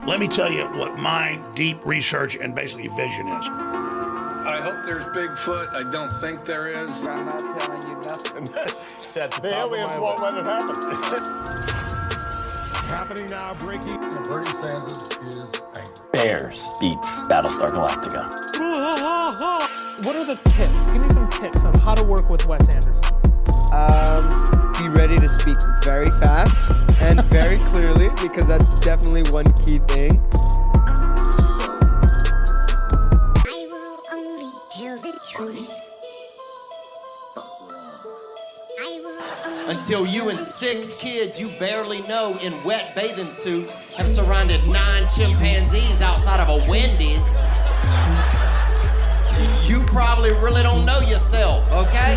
Let me tell you what my deep research and basically vision is. I hope there's Bigfoot. I don't think there is. I'm not telling you nothing. The aliens won't let it happen. Happening now, breaking. Bernie Sanders is angry. Bears beats Battlestar Galactica. What are the tips? Give me some tips on how to work with Wes Anderson. Be ready to speak very fast and very clearly, because that's definitely one key thing. I will only tell the truth. Until you and 6 kids you barely know in wet bathing suits have surrounded 9 chimpanzees outside of a Wendy's. You probably really don't know yourself, okay?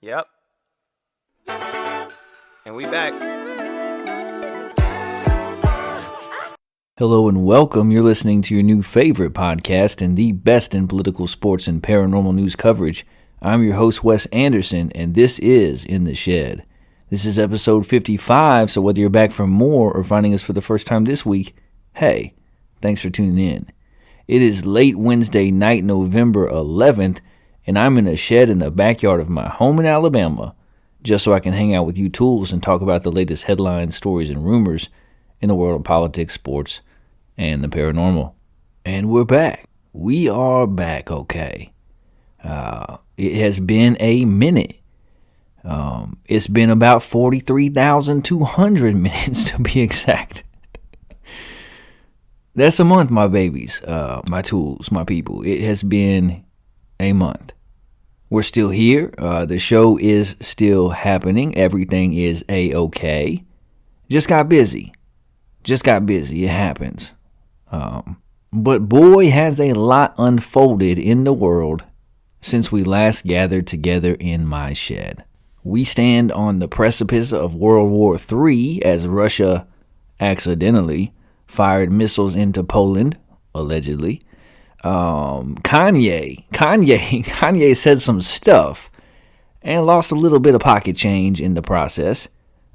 Yep. And we back. Hello and welcome. You're listening to your new favorite podcast and the best in political, sports, and paranormal news coverage. I'm your host, Wes Anderson, and this is In the Shed. This is episode 55, so whether you're back for more or finding us for the first time this week, hey, thanks for tuning in. It is late Wednesday night, November 11th, and I'm in a shed in the backyard of my home in Alabama, just so I can hang out with you tools and talk about the latest headlines, stories, and rumors in the world of politics, sports, and the paranormal. And we're back. We are back, okay. It has been a minute. It's been about 43,200 minutes to be exact. That's a month, my babies, my tools, my people. It has been a month. We're still here. The show is still happening. Everything is a-okay. Just got busy. It happens. But boy, has a lot unfolded in the world since we last gathered together in my shed. We stand on the precipice of World War III as Russia accidentally fired missiles into Poland, allegedly. Kanye said some stuff and lost a little bit of pocket change in the process.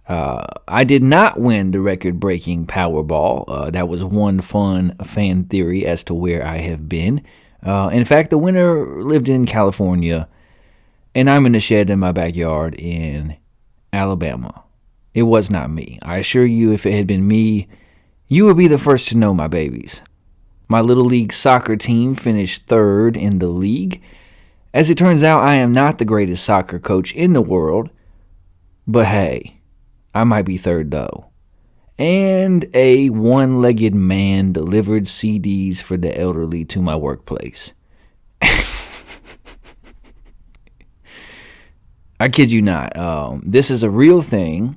I did not win the record-breaking Powerball. That was one fun fan theory as to where I have been. In fact, the winner lived in California, and I'm in a shed in my backyard in Alabama. It was not me. I assure you, if it had been me, you would be the first to know, my babies. My Little League soccer team finished third in the league. As it turns out, I am not the greatest soccer coach in the world, but hey, I might be third though. And a one-legged man delivered CDs for the elderly to my workplace. I kid you not. This is a real thing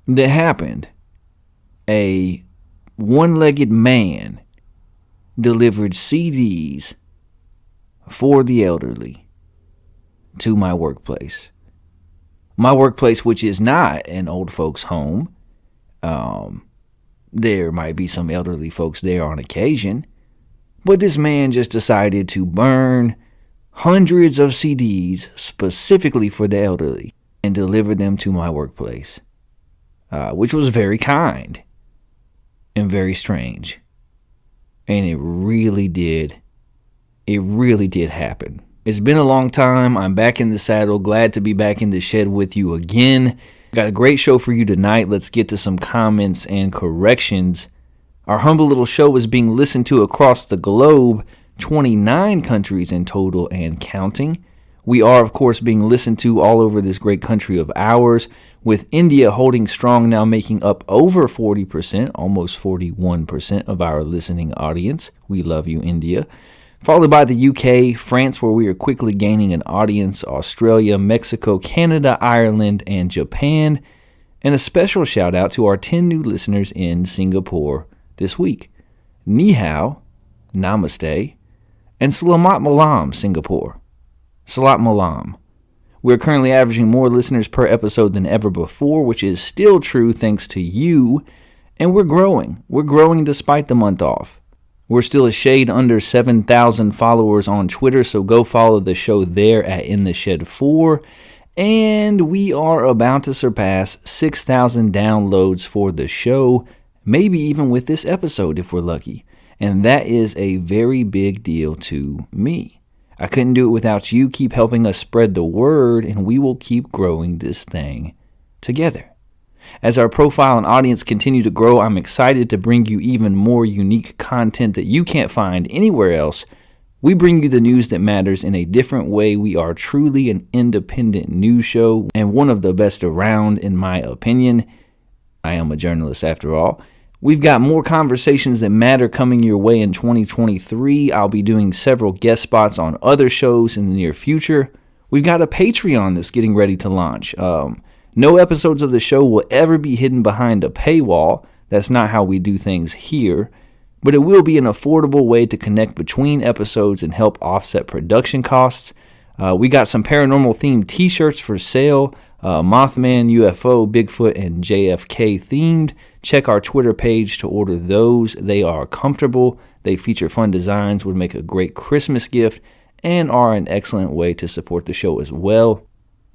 that happened. A one-legged man delivered CDs for the elderly to my workplace. My workplace, which is not an old folks' home. There might be some elderly folks there on occasion, but this man just decided to burn hundreds of CDs specifically for the elderly and deliver them to my workplace, which was very kind and very strange. And it really did happen. It's been a long time. I'm back in the saddle. Glad to be back in the shed with you again. Got a great show for you tonight. Let's get to some comments and corrections. Our humble little show is being listened to across the globe, 29 countries in total and counting. We are, of course, being listened to all over this great country of ours, with India holding strong now, making up over 40%, almost 41% of our listening audience. We love you, India. Followed by the UK, France, where we are quickly gaining an audience, Australia, Mexico, Canada, Ireland, and Japan. And a special shout out to our 10 new listeners in Singapore this week. Ni hao, namaste, and Selamat Malam, Singapore. Salat Malam. We're currently averaging more listeners per episode than ever before, which is still true thanks to you. And we're growing. We're growing despite the month off. We're still a shade under 7,000 followers on Twitter, so go follow the show there at In The Shed 4. And we are about to surpass 6,000 downloads for the show, maybe even with this episode if we're lucky. And that is a very big deal to me. I couldn't do it without you. Keep helping us spread the word, and we will keep growing this thing together. As our profile and audience continue to grow, I'm excited to bring you even more unique content that you can't find anywhere else. We bring you the news that matters in a different way. We are truly an independent news show and one of the best around, in my opinion. I am a journalist after all. We've got more conversations that matter coming your way in 2023. I'll be doing several guest spots on other shows in the near future. We've got a Patreon that's getting ready to launch. No episodes of the show will ever be hidden behind a paywall. That's not how we do things here. But it will be an affordable way to connect between episodes and help offset production costs. We got some paranormal themed t-shirts for sale. Mothman, UFO, Bigfoot, and JFK themed. Check our Twitter page to order those. They are comfortable. They feature fun designs, would make a great Christmas gift, and are an excellent way to support the show as well.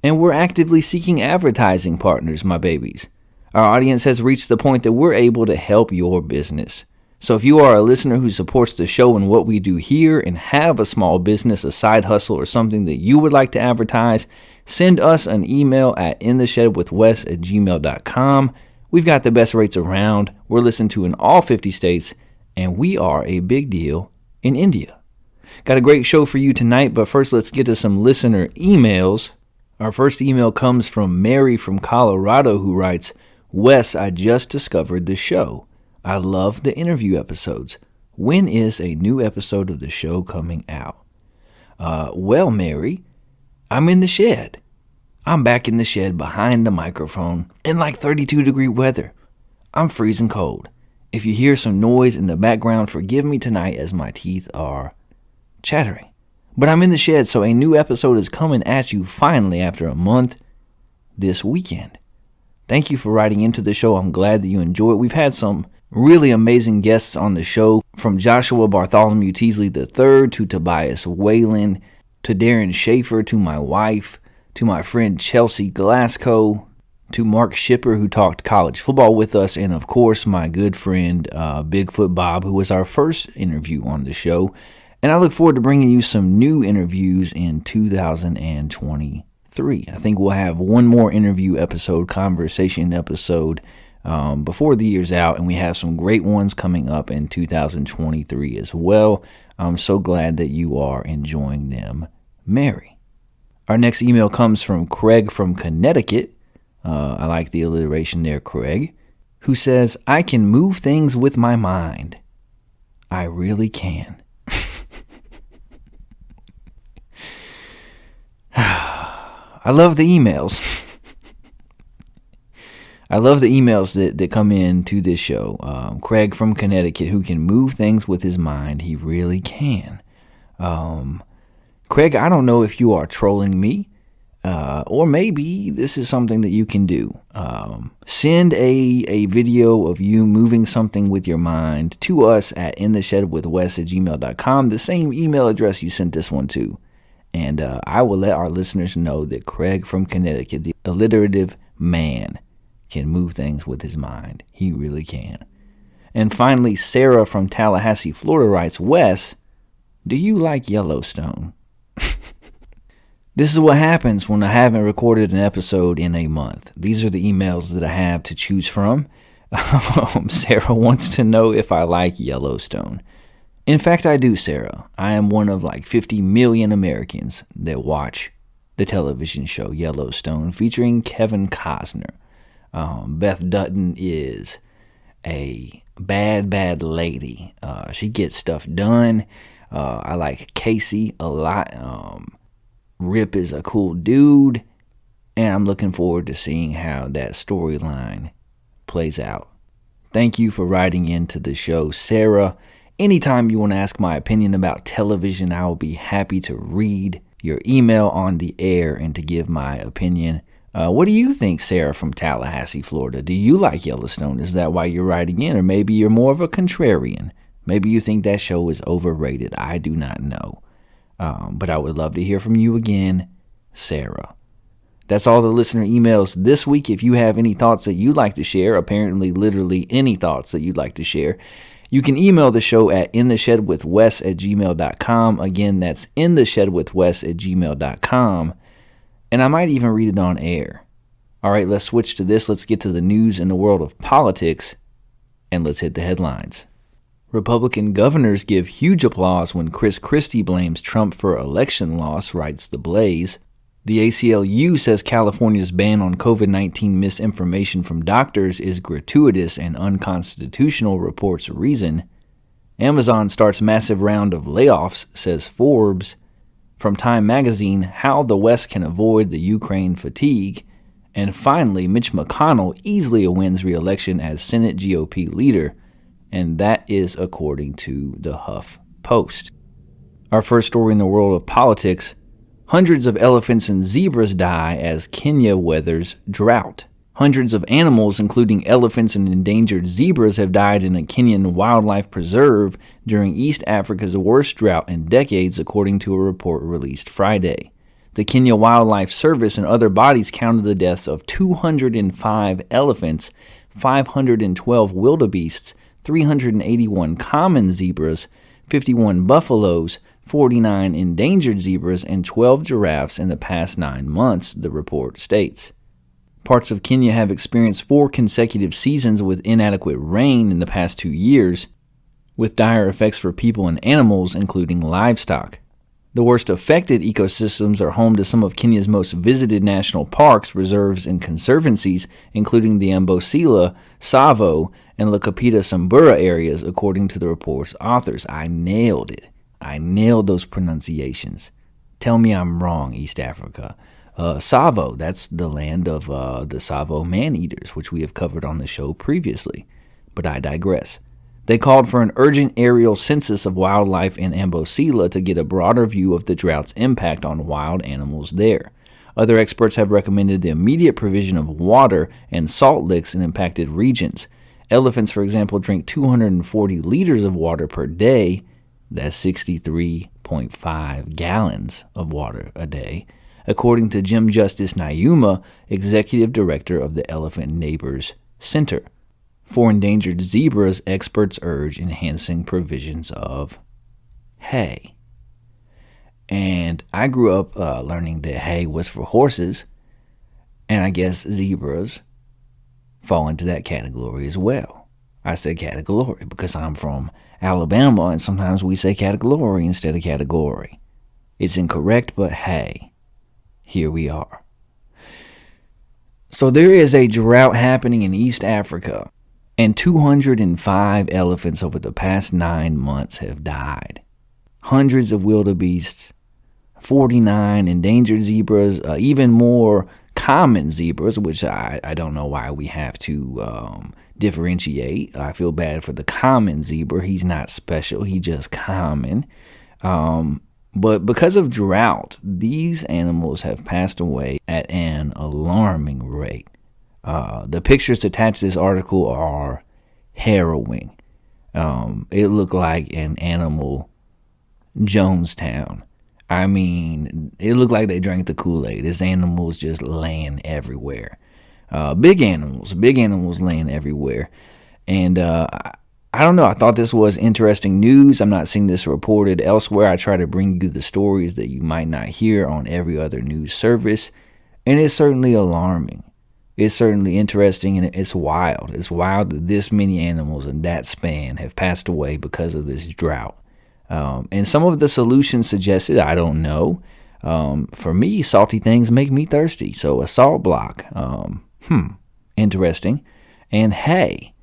And we're actively seeking advertising partners, my babies. Our audience has reached the point that we're able to help your business. So if you are a listener who supports the show and what we do here and have a small business, a side hustle, or something that you would like to advertise, send us an email at intheshedwithwes@gmail.com. We've got the best rates around. We're listened to in all 50 states, and we are a big deal in India. Got a great show for you tonight, but first let's get to some listener emails. Our first email comes from Mary from Colorado, who writes, Wes, I just discovered the show. I love the interview episodes. When is a new episode of the show coming out? Well, Mary, I'm in the shed. I'm back in the shed behind the microphone in like 32-degree weather. I'm freezing cold. If you hear some noise in the background, forgive me tonight as my teeth are chattering. But I'm in the shed, so a new episode is coming at you finally after a month this weekend. Thank you for writing into the show. I'm glad that you enjoy it. We've had some really amazing guests on the show, from Joshua Bartholomew Teasley III to Tobias Whalen to Darren Schaefer to my wife to my friend Chelsea Glasgow to Mark Shipper, who talked college football with us, and of course my good friend Bigfoot Bob, who was our first interview on the show. And I look forward to bringing you some new interviews in 2023. I think we'll have one more interview episode, conversation episode, before the year's out, and we have some great ones coming up in 2023 as well. I'm so glad that you are enjoying them, Mary. Our next email comes from Craig from Connecticut. I like the alliteration there, Craig, who says, I can move things with my mind. I really can. I love the emails. I love the emails that come in to this show. Craig from Connecticut, who can move things with his mind. He really can. Craig, I don't know if you are trolling me, or maybe this is something that you can do. Send a video of you moving something with your mind to us at intheshedwithwes@gmail.com, the same email address you sent this one to. And I will let our listeners know that Craig from Connecticut, the alliterative man, can move things with his mind. He really can. And finally, Sarah from Tallahassee, Florida writes, Wes, do you like Yellowstone? This is what happens when I haven't recorded an episode in a month. These are the emails that I have to choose from. Sarah wants to know if I like Yellowstone. In fact, I do, Sarah. I am one of like 50 million Americans that watch the television show Yellowstone, featuring Kevin Costner. Beth Dutton is a bad lady. She gets stuff done. I like Casey a lot. Rip is a cool dude. And I'm looking forward to seeing how that storyline plays out. Thank you for writing into the show, Sarah. Anytime you want to ask my opinion about television, I will be happy to read your email on the air and to give my opinion. What do you think, Sarah from Tallahassee, Florida? Do you like Yellowstone? Is that why you're writing in? Or maybe you're more of a contrarian. Maybe you think that show is overrated. I do not know. But I would love to hear from you again, Sarah. That's all the listener emails this week. If you have any thoughts that you'd like to share, apparently literally any thoughts that you'd like to share, you can email the show at intheshedwithwes@gmail.com. Again, that's intheshedwithwes@gmail.com. And I might even read it on air. All right, let's switch to this. Let's get to the news in the world of politics, and let's hit the headlines. Republican governors give huge applause when Chris Christie blames Trump for election loss, writes The Blaze. The ACLU says California's ban on COVID-19 misinformation from doctors is gratuitous and unconstitutional, reports Reason. Amazon starts massive round of layoffs, says Forbes. From Time Magazine, how the West can avoid the Ukraine fatigue. And finally, Mitch McConnell easily wins re-election as Senate GOP leader, and that is according to the Huff Post. Our first story in the world of politics: hundreds of elephants and zebras die as Kenya weathers drought. Hundreds of animals, including elephants and endangered zebras, have died in a Kenyan wildlife preserve during East Africa's worst drought in decades, according to a report released Friday. The Kenya Wildlife Service and other bodies counted the deaths of 205 elephants, 512 wildebeests, 381 common zebras, 51 buffaloes, 49 endangered zebras, and 12 giraffes in the past 9 months, the report states. Parts of Kenya have experienced 4 consecutive seasons with inadequate rain in the past 2 years, with dire effects for people and animals, including livestock. The worst affected ecosystems are home to some of Kenya's most visited national parks, reserves, and conservancies, including the Amboseli, Tsavo, and Lokapita Samburu areas, according to the report's authors. I nailed it. I nailed those pronunciations. Tell me I'm wrong, East Africa. Tsavo, that's the land of the Tsavo man-eaters, which we have covered on the show previously. But I digress. They called for an urgent aerial census of wildlife in Amboseli to get a broader view of the drought's impact on wild animals there. Other experts have recommended the immediate provision of water and salt licks in impacted regions. Elephants, for example, drink 240 liters of water per day. That's 63.5 gallons of water a day, according to Jim Justice Nyuma, executive director of the Elephant Neighbors Center. For endangered zebras, experts urge enhancing provisions of hay. And I grew up learning that hay was for horses, and I guess zebras fall into that category as well. I say category because I'm from Alabama, and sometimes we say category instead of category. It's incorrect, but hey, here we are. So there is a drought happening in East Africa, and 205 elephants over the past 9 months have died. Hundreds of wildebeests, 49 endangered zebras, even more common zebras, which I don't know why we have to differentiate. I feel bad for the common zebra. He's not special. He's just common. But because of drought, these animals have passed away at an alarming rate. The pictures attached to this article are harrowing. It looked like an animal Jonestown. I mean, it looked like they drank the Kool-Aid. This animal's just laying everywhere. Big animals laying everywhere. And I don't know, I thought this was interesting news. I'm not seeing this reported elsewhere. I try to bring you the stories that you might not hear on every other news service. And it's certainly alarming. It's certainly interesting, and it's wild. It's wild that this many animals in that span have passed away because of this drought. And some of the solutions suggested, I don't know. For me, salty things make me thirsty. So a salt block. Interesting. And hay.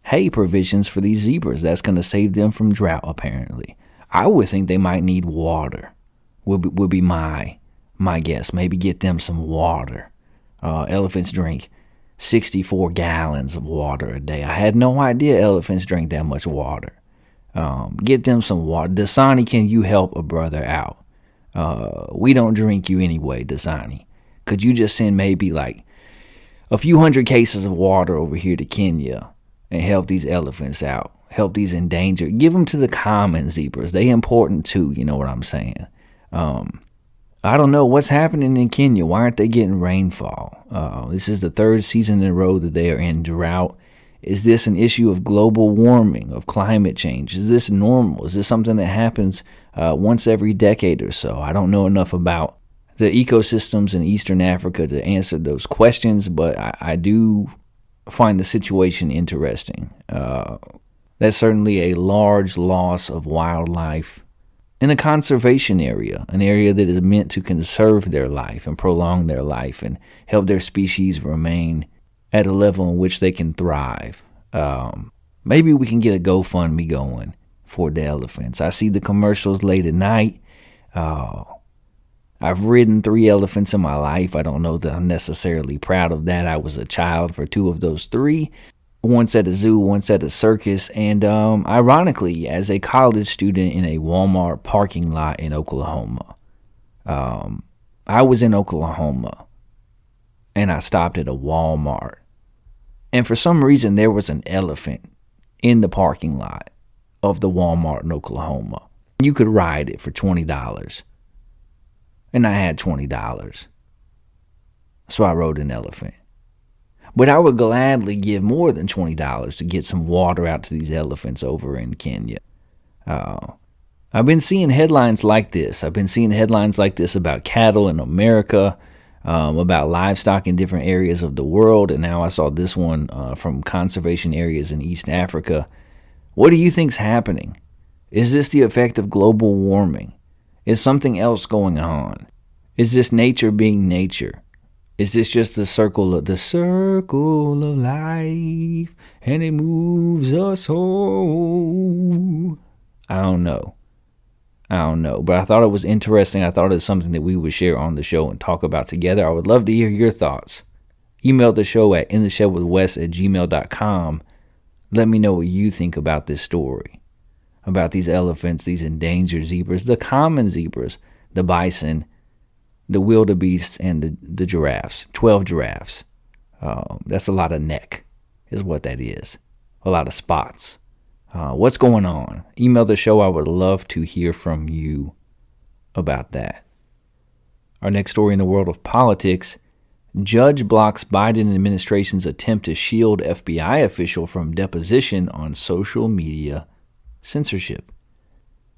Hay provisions for these zebras. That's going to save them from drought, apparently. I would think they might need water. Would be my guess. Maybe get them some water. Elephants drink 64 gallons of water a day. I had no idea elephants drink that much water. Get them some water. Dasani, can you help a brother out? We don't drink you anyway, Dasani. Could you just send maybe like a few hundred cases of water over here to Kenya and help these elephants out? Help these endangered. Give them to the common zebras. They important too, you know what I'm saying? I don't know what's happening in Kenya. Why aren't they getting rainfall? This is the third season in a row that they are in drought. Is this an issue of global warming, of climate change? Is this normal? Is this something that happens once every decade or so? I don't know enough about the ecosystems in Eastern Africa to answer those questions, but I do find the situation interesting. That's certainly a large loss of wildlife in a conservation area, an area that is meant to conserve their life and prolong their life and help their species remain at a level in which they can thrive. Maybe we can get a GoFundMe going for the elephants. I see the commercials late at night. I've ridden 3 elephants in my life. I don't know that I'm necessarily proud of that. I was a child for 2 of those 3. Once at a zoo, once at a circus, and ironically, as a college student in a Walmart parking lot in Oklahoma. I was in Oklahoma, and I stopped at a Walmart. And for some reason, there was an elephant in the parking lot of the Walmart in Oklahoma. You could ride it for $20. And I had $20. So I rode an elephant. But I would gladly give more than $20 to get some water out to these elephants over in Kenya. I've been seeing headlines like this. I've been seeing headlines like this about cattle in America, about livestock in different areas of the world, and now I saw this one from conservation areas in East Africa. What do you think's happening? Is this the effect of global warming? Is something else going on? Is this nature being nature? Is this just the circle of life, and it moves us all? I don't know, but I thought it was interesting. I thought it was something that we would share on the show and talk about together. I would love to hear your thoughts. Email the show at intheshedwithwes@gmail.com. Let me know what you think about this story, about these elephants, these endangered zebras, the common zebras, the bison, the wildebeests, and the giraffes. 12 giraffes. That's a lot of neck, is what that is. A lot of spots. What's going on? Email the show. I would love to hear from you about that. Our next story in the world of politics. Judge blocks Biden administration's attempt to shield FBI official from deposition on social media censorship.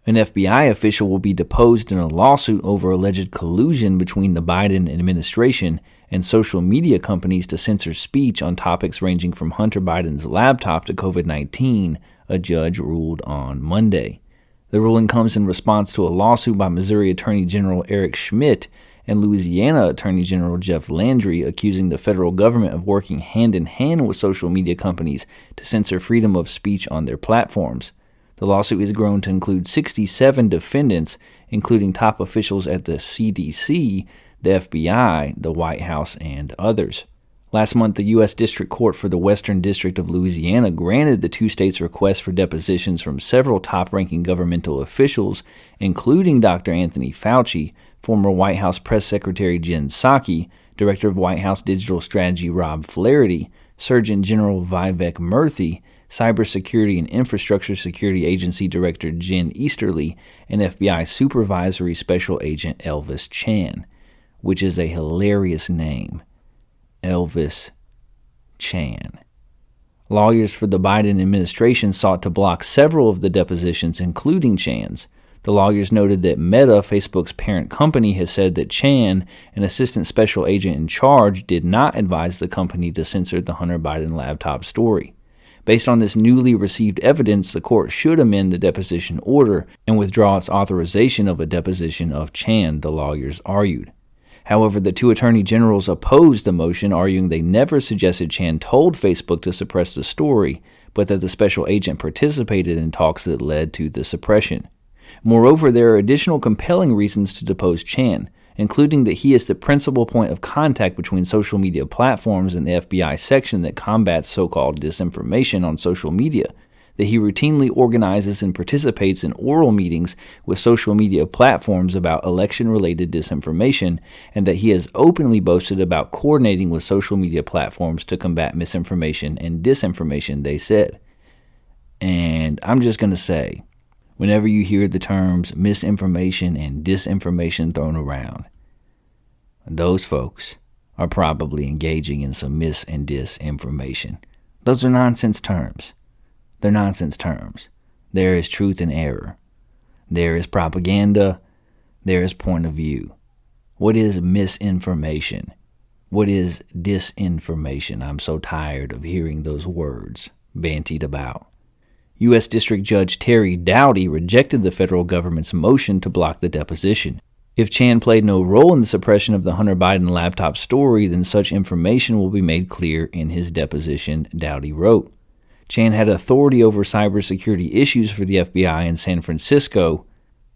An FBI official will be deposed in a lawsuit over alleged collusion between the Biden administration and social media companies to censor speech on topics ranging from Hunter Biden's laptop to COVID-19, a judge ruled on Monday. The ruling comes in response to a lawsuit by Missouri Attorney General Eric Schmidt and Louisiana Attorney General Jeff Landry accusing the federal government of working hand-in-hand with social media companies to censor freedom of speech on their platforms. The lawsuit has grown to include 67 defendants, including top officials at the CDC, the FBI, the White House, and others. Last month, the U.S. District Court for the Western District of Louisiana granted the 2 states' request for depositions from several top-ranking governmental officials, including Dr. Anthony Fauci, former White House Press Secretary Jen Psaki, Director of White House Digital Strategy Rob Flaherty, Surgeon General Vivek Murthy, Cybersecurity and Infrastructure Security Agency Director Jen Easterly, and FBI Supervisory Special Agent Elvis Chan, which is a hilarious name. Elvis Chan. Lawyers for the Biden administration sought to block several of the depositions, including Chan's. The lawyers noted that Meta, Facebook's parent company, has said that Chan, an assistant special agent in charge, did not advise the company to censor the Hunter Biden laptop story. Based on this newly received evidence, the court should amend the deposition order and withdraw its authorization of a deposition of Chan, the lawyers argued. However, the 2 attorney generals opposed the motion, arguing they never suggested Chan told Facebook to suppress the story, but that the special agent participated in talks that led to the suppression. Moreover, there are additional compelling reasons to depose Chan, including that he is the principal point of contact between social media platforms and the FBI section that combats so-called disinformation on social media, that he routinely organizes and participates in oral meetings with social media platforms about election-related disinformation, and that he has openly boasted about coordinating with social media platforms to combat misinformation and disinformation, they said. And I'm just going to say, whenever you hear the terms misinformation and disinformation thrown around, those folks are probably engaging in some mis and disinformation. Those are nonsense terms. They're nonsense terms. There is truth and error. There is propaganda. There is point of view. What is misinformation? What is disinformation? I'm so tired of hearing those words bantied about. U.S. District Judge Terry Doughty rejected the federal government's motion to block the deposition. If Chan played no role in the suppression of the Hunter Biden laptop story, then such information will be made clear in his deposition, Doughty wrote. Chan had authority over cybersecurity issues for the FBI in San Francisco,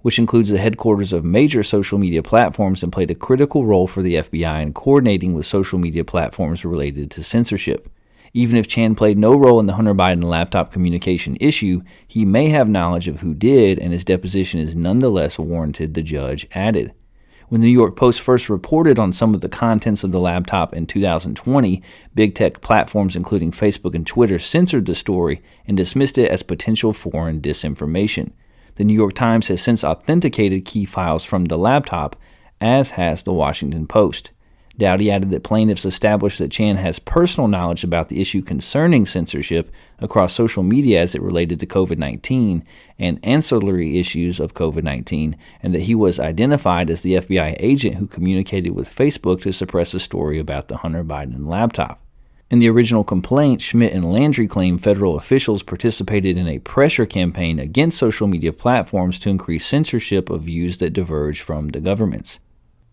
which includes the headquarters of major social media platforms, and played a critical role for the FBI in coordinating with social media platforms related to censorship. Even if Chan played no role in the Hunter Biden laptop communication issue, he may have knowledge of who did, and his deposition is nonetheless warranted, the judge added. When the New York Post first reported on some of the contents of the laptop in 2020, big tech platforms including Facebook and Twitter censored the story and dismissed it as potential foreign disinformation. The New York Times has since authenticated key files from the laptop, as has the Washington Post. Doughty added that plaintiffs established that Chan has personal knowledge about the issue concerning censorship across social media as it related to COVID-19 and ancillary issues of COVID-19, and that he was identified as the FBI agent who communicated with Facebook to suppress a story about the Hunter Biden laptop. In the original complaint, Schmidt and Landry claimed federal officials participated in a pressure campaign against social media platforms to increase censorship of views that diverge from the government's.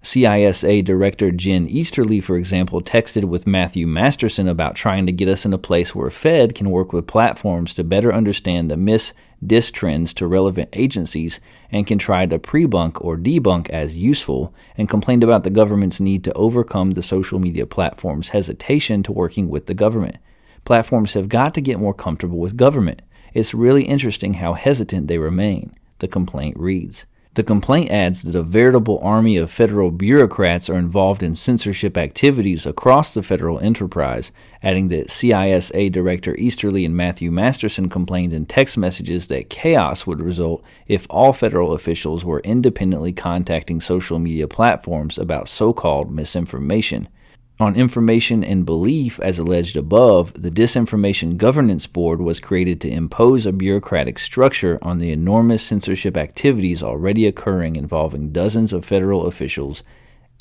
CISA Director Jen Easterly, for example, texted with Matthew Masterson about trying to get us in a place where Fed can work with platforms to better understand the mis-dis trends to relevant agencies and can try to pre-bunk or debunk as useful, and complained about the government's need to overcome the social media platforms' hesitation to working with the government. Platforms have got to get more comfortable with government. It's really interesting how hesitant they remain, the complaint reads. The complaint adds that a veritable army of federal bureaucrats are involved in censorship activities across the federal enterprise, adding that CISA Director Easterly and Matthew Masterson complained in text messages that chaos would result if all federal officials were independently contacting social media platforms about so-called misinformation. On information and belief, as alleged above, the Disinformation Governance Board was created to impose a bureaucratic structure on the enormous censorship activities already occurring involving dozens of federal officials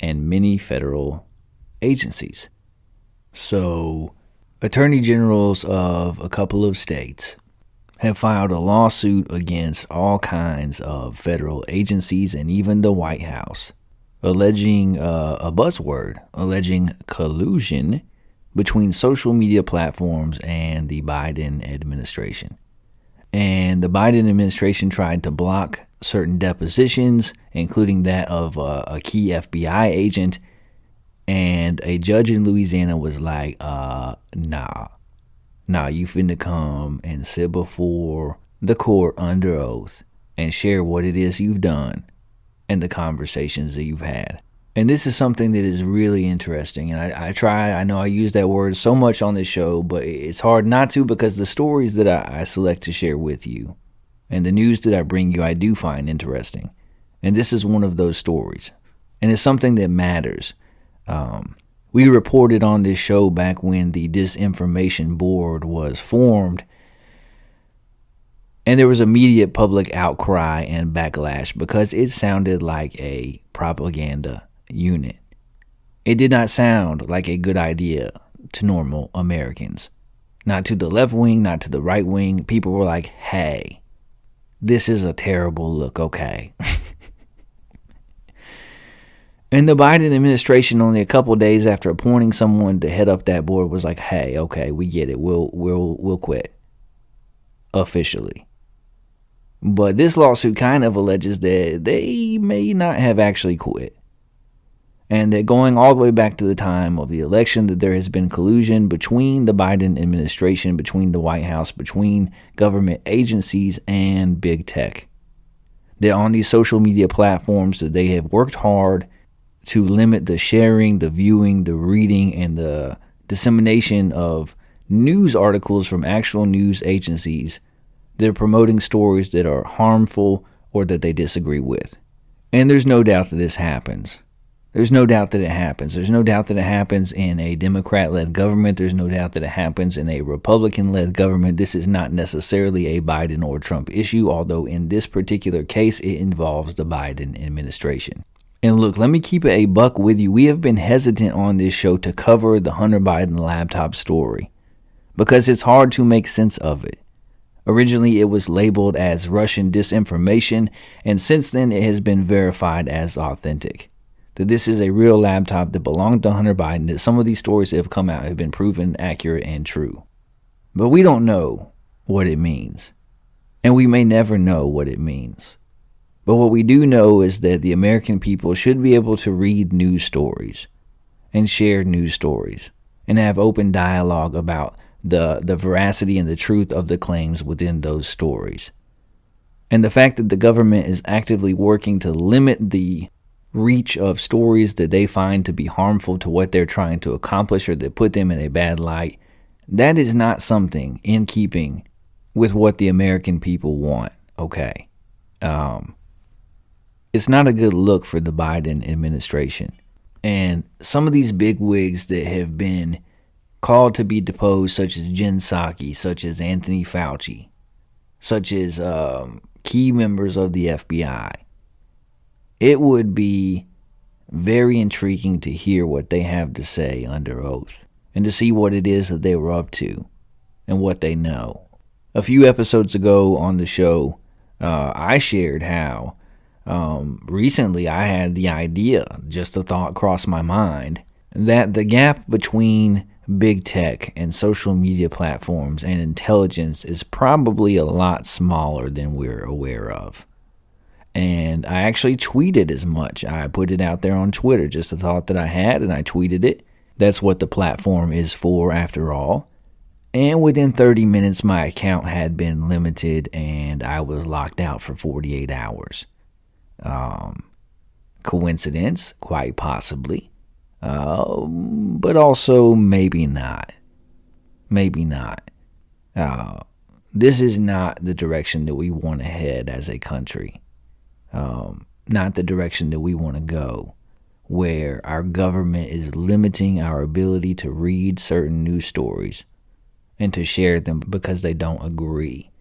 and many federal agencies. So, attorney generals of a couple of states have filed a lawsuit against all kinds of federal agencies and even the White House, alleging a buzzword, alleging collusion between social media platforms and the Biden administration. And the Biden administration tried to block certain depositions, including that of a key FBI agent, and a judge in Louisiana was like, nah, you finna come and sit before the court under oath and share what it is you've done and the conversations that you've had. And this is something that is really interesting. And I know I use that word so much on this show, but it's hard not to, because the stories that I select to share with you and the news that I bring you, I do find interesting. And this is one of those stories. And it's something that matters. We reported on this show back when the Disinformation Board was formed, and there was immediate public outcry and backlash because it sounded like a propaganda unit. It did not sound like a good idea to normal Americans. Not to the left wing, not to the right wing. People were like, hey, this is a terrible look, okay? And the Biden administration, only a couple days after appointing someone to head up that board, was like, hey, okay, we get it. We'll quit. Officially. But this lawsuit kind of alleges that they may not have actually quit. And that going all the way back to the time of the election, that there has been collusion between the Biden administration, between the White House, between government agencies and big tech. That on these social media platforms, that they have worked hard to limit the sharing, the viewing, the reading, and the dissemination of news articles from actual news agencies that are promoting stories that are harmful or that they disagree with. And there's no doubt that this happens. There's no doubt that it happens. There's no doubt that it happens in a Democrat-led government. There's no doubt that it happens in a Republican-led government. This is not necessarily a Biden or Trump issue, although in this particular case, it involves the Biden administration. And look, let me keep it a buck with you. We have been hesitant on this show to cover the Hunter Biden laptop story because it's hard to make sense of it. Originally, it was labeled as Russian disinformation, and since then, it has been verified as authentic. That this is a real laptop that belonged to Hunter Biden, that some of these stories that have come out have been proven accurate and true. But we don't know what it means, and we may never know what it means. But what we do know is that the American people should be able to read news stories and share news stories and have open dialogue about the veracity and the truth of the claims within those stories. And the fact that the government is actively working to limit the reach of stories that they find to be harmful to what they're trying to accomplish or that put them in a bad light, that is not something in keeping with what the American people want, okay? It's not a good look for the Biden administration. And some of these big wigs that have been called to be deposed, such as Jen Psaki, such as Anthony Fauci, such as key members of the FBI, it would be very intriguing to hear what they have to say under oath and to see what it is that they were up to and what they know. A few episodes ago on the show, I shared how recently I had the idea, just a thought crossed my mind, that the gap between big tech and social media platforms and intelligence is probably a lot smaller than we're aware of. And I actually tweeted as much. I put it out there on Twitter, just a thought that I had, and I tweeted it. That's what the platform is for, after all. And within 30 minutes, my account had been limited and I was locked out for 48 hours. Coincidence? Quite possibly. But also maybe not. Maybe not. This is not the direction that we want to head as a country. Not the direction that we want to go, where our government is limiting our ability to read certain news stories and to share them because they don't agree.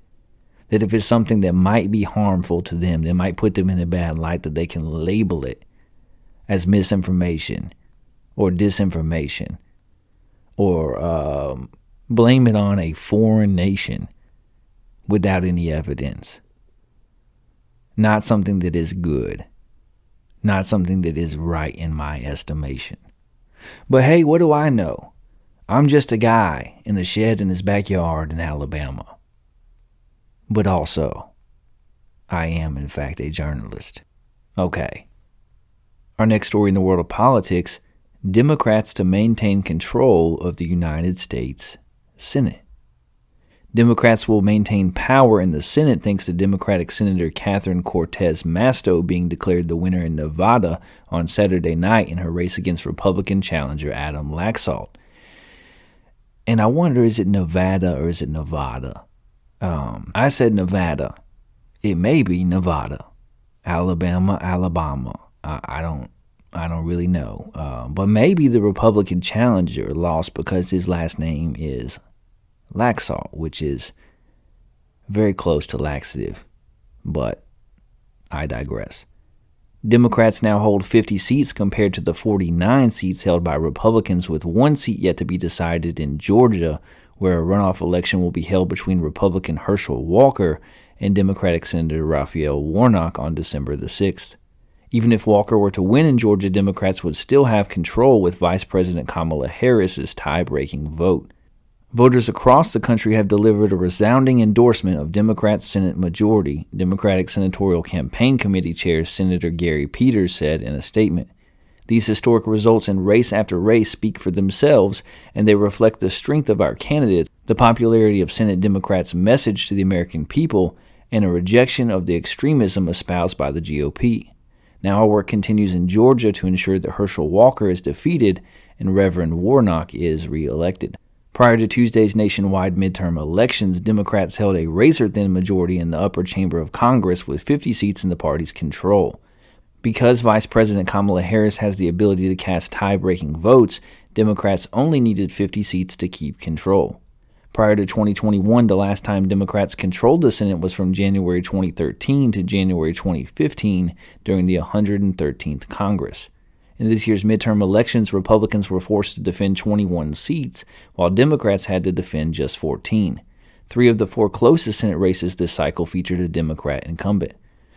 That if it's something that might be harmful to them, that might put them in a bad light, that they can label it as misinformation or disinformation, or blame it on a foreign nation without any evidence. Not something that is good. Not something that is right in my estimation. But hey, what do I know? I'm just a guy in a shed in his backyard in Alabama. But also, I am in fact a journalist. Okay. Our next story in the world of politics: Democrats to maintain control of the United States Senate. Democrats will maintain power in the Senate thanks to Democratic Senator Catherine Cortez Masto being declared the winner in Nevada on Saturday night in her race against Republican challenger Adam Laxalt. And I wonder, is it Nevada or is it Nevada? I said Nevada. It may be Nevada. Alabama. I don't really know. But maybe the Republican challenger lost because his last name is Laxalt, which is very close to laxative. But I digress. Democrats now hold 50 seats compared to the 49 seats held by Republicans, with one seat yet to be decided in Georgia, where a runoff election will be held between Republican Herschel Walker and Democratic Senator Raphael Warnock on December the 6th. Even if Walker were to win in Georgia, Democrats would still have control with Vice President Kamala Harris's tie-breaking vote. Voters across the country have delivered a resounding endorsement of Democrats' Senate majority, Democratic Senatorial Campaign Committee Chair Senator Gary Peters said in a statement. These historic results in race after race speak for themselves, and they reflect the strength of our candidates, the popularity of Senate Democrats' message to the American people, and a rejection of the extremism espoused by the GOP. Now our work continues in Georgia to ensure that Herschel Walker is defeated and Reverend Warnock is reelected. Prior to Tuesday's nationwide midterm elections, Democrats held a razor-thin majority in the upper chamber of Congress with 50 seats in the party's control. Because Vice President Kamala Harris has the ability to cast tie-breaking votes, Democrats only needed 50 seats to keep control. Prior to 2021, the last time Democrats controlled the Senate was from January 2013 to January 2015 during the 113th Congress. In this year's midterm elections, Republicans were forced to defend 21 seats, while Democrats had to defend just 14. 3 of the 4 closest Senate races this cycle featured a Democrat incumbent.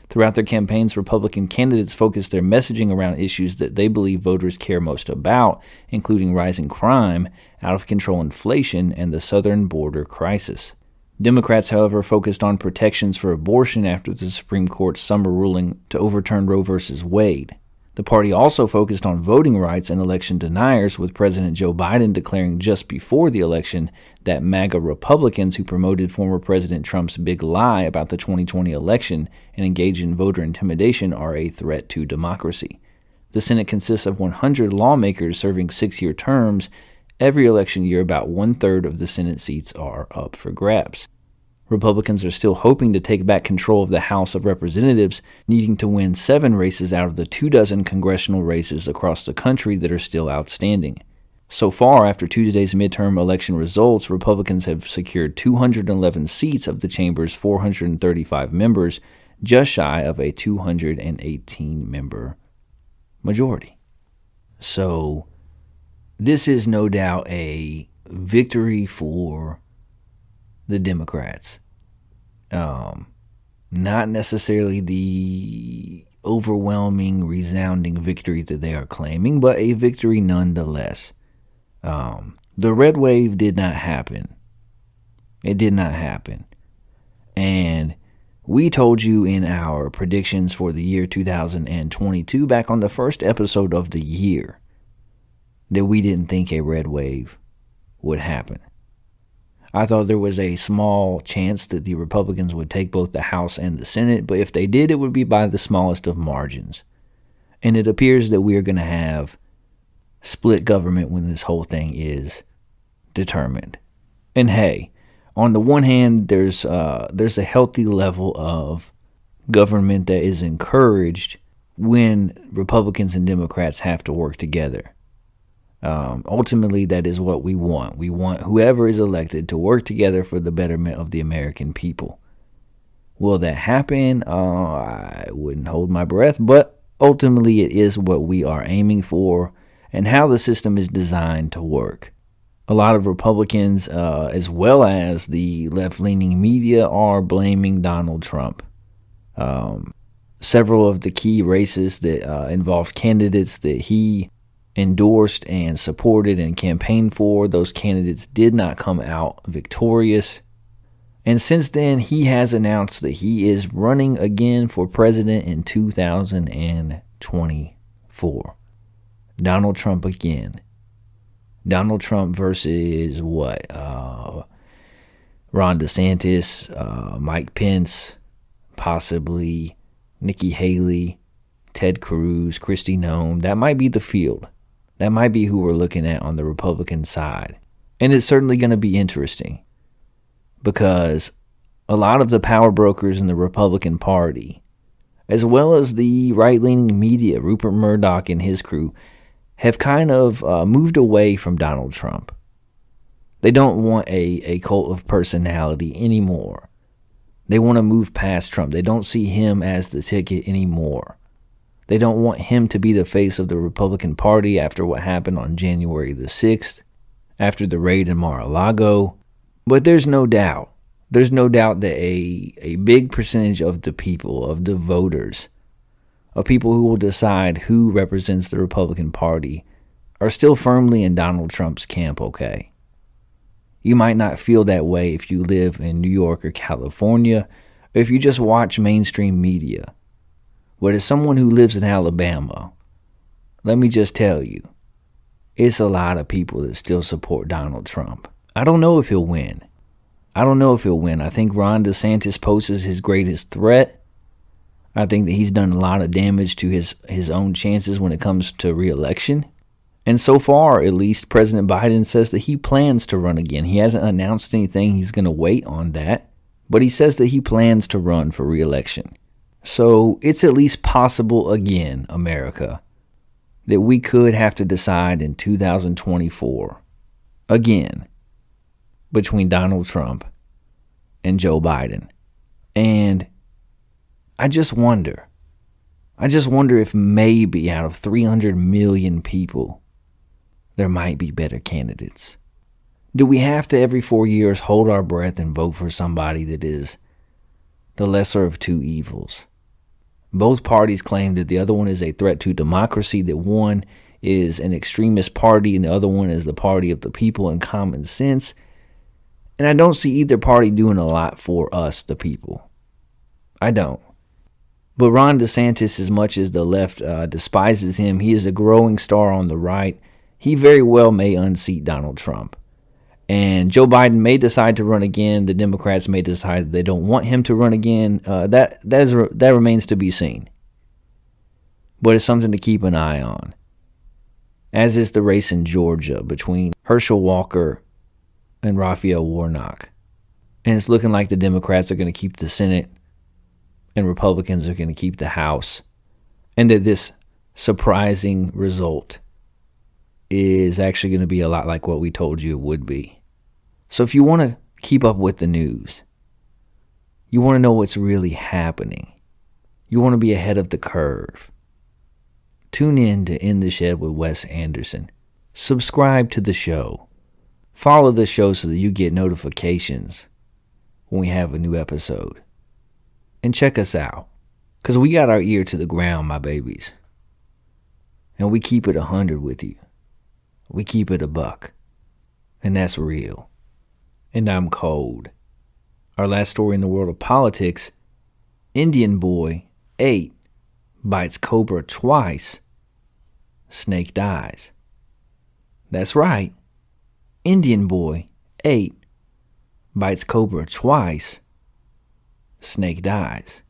Throughout their campaigns, Republican candidates focused their messaging around issues that they believe voters care most about, including rising crime, out-of-control inflation, and the southern border crisis. Democrats, however, focused on protections for abortion after the Supreme Court's summer ruling to overturn Roe v. Wade. The party also focused on voting rights and election deniers, with President Joe Biden declaring just before the election that MAGA Republicans who promoted former President Trump's big lie about the 2020 election and engaged in voter intimidation are a threat to democracy. The Senate consists of 100 lawmakers serving 6-year terms. Every election year, about 1/3 of the Senate seats are up for grabs. Republicans are still hoping to take back control of the House of Representatives, needing to win 7 races out of the 24 congressional races across the country that are still outstanding. So far, after Tuesday's midterm election results, Republicans have secured 211 seats of the chamber's 435 members, just shy of a 218-member majority. So, this is no doubt a victory for the Democrats. Not necessarily the overwhelming, resounding victory that they are claiming, but a victory nonetheless. The red wave did not happen. It did not happen. And we told you in our predictions for the year 2022, back on the first episode of the year, that we didn't think a red wave would happen. I thought there was a small chance that the Republicans would take both the House and the Senate, but if they did, it would be by the smallest of margins. And it appears that we are going to have split government when this whole thing is determined. And hey, on the one hand, there's a healthy level of government that is encouraged when Republicans and Democrats have to work together. Ultimately, that is what we want. We want whoever is elected to work together for the betterment of the American people. Will that happen? I wouldn't hold my breath, but ultimately it is what we are aiming for and how the system is designed to work. A lot of Republicans, as well as the left-leaning media, are blaming Donald Trump. Several of the key races that involved candidates that he endorsed and supported and campaigned for, those candidates did not come out victorious. And since then, he has announced that he is running again for president in 2024. Donald Trump again. Donald Trump versus what? Ron DeSantis, Mike Pence, possibly Nikki Haley, Ted Cruz, Kristi Noem. That might be the field. That might be who we're looking at on the Republican side. And it's certainly going to be interesting because a lot of the power brokers in the Republican Party, as well as the right-leaning media, Rupert Murdoch and his crew, have kind of moved away from Donald Trump. They don't want a cult of personality anymore. They want to move past Trump. They don't see him as the ticket anymore. They don't want him to be the face of the Republican Party after what happened on January the 6th, after the raid in Mar-a-Lago. But there's no doubt that a big percentage of the people, of the voters, of people who will decide who represents the Republican Party, are still firmly in Donald Trump's camp, okay? You might not feel that way if you live in New York or California, or if you just watch mainstream media. But as someone who lives in Alabama, let me just tell you, it's a lot of people that still support Donald Trump. I don't know if he'll win. I think Ron DeSantis poses his greatest threat. I think that he's done a lot of damage to his own chances when it comes to re-election. And so far, at least, President Biden says that he plans to run again. He hasn't announced anything. He's going to wait on that. But he says that he plans to run for re-election. So it's at least possible again, America, that we could have to decide in 2024, again, between Donald Trump and Joe Biden. And I just wonder if maybe out of 300 million people, there might be better candidates. Do we have to every 4 years hold our breath and vote for somebody that is the lesser of two evils? Both parties claim that the other one is a threat to democracy, that one is an extremist party and the other one is the party of the people and common sense. And I don't see either party doing a lot for us, the people. I don't. But Ron DeSantis, as much as the left despises him, he is a growing star on the right. He very well may unseat Donald Trump. And Joe Biden may decide to run again. The Democrats may decide that they don't want him to run again. That remains to be seen. But it's something to keep an eye on. As is the race in Georgia between Herschel Walker and Raphael Warnock. And it's looking like the Democrats are going to keep the Senate and Republicans are going to keep the House. And that this surprising result is actually going to be a lot like what we told you it would be. So if you want to keep up with the news, you want to know what's really happening, you want to be ahead of the curve, tune in to In the Shed with Wes Anderson. Subscribe to the show. Follow the show so that you get notifications when we have a new episode. And check us out, because we got our ear to the ground, my babies. And we keep it 100 with you. We keep it a buck. And that's real. And I'm cold. Our last story in the world of politics: Indian boy 8 bites cobra twice. Snake dies. That's right. Indian boy 8 bites cobra twice. Snake dies.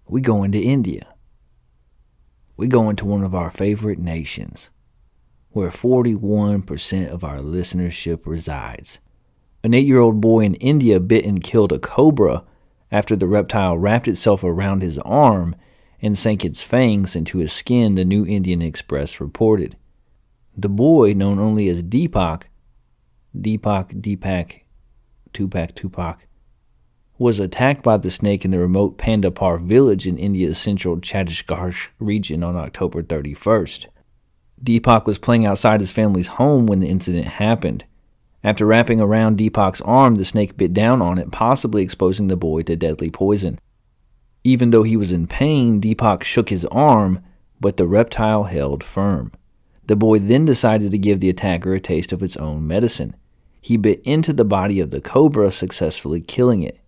We going to India. We going to one of our favorite nations, where 41% of our listenership resides. An 8-year-old boy in India bit and killed a cobra after the reptile wrapped itself around his arm and sank its fangs into his skin, the New Indian Express reported. The boy, known only as Tupac, was attacked by the snake in the remote Pandapar village in India's central Chhattisgarh region on October 31st. Deepak was playing outside his family's home when the incident happened. After wrapping around Deepak's arm, the snake bit down on it, possibly exposing the boy to deadly poison. Even though he was in pain, Deepak shook his arm, but the reptile held firm. The boy then decided to give the attacker a taste of its own medicine. He bit into the body of the cobra, successfully killing it.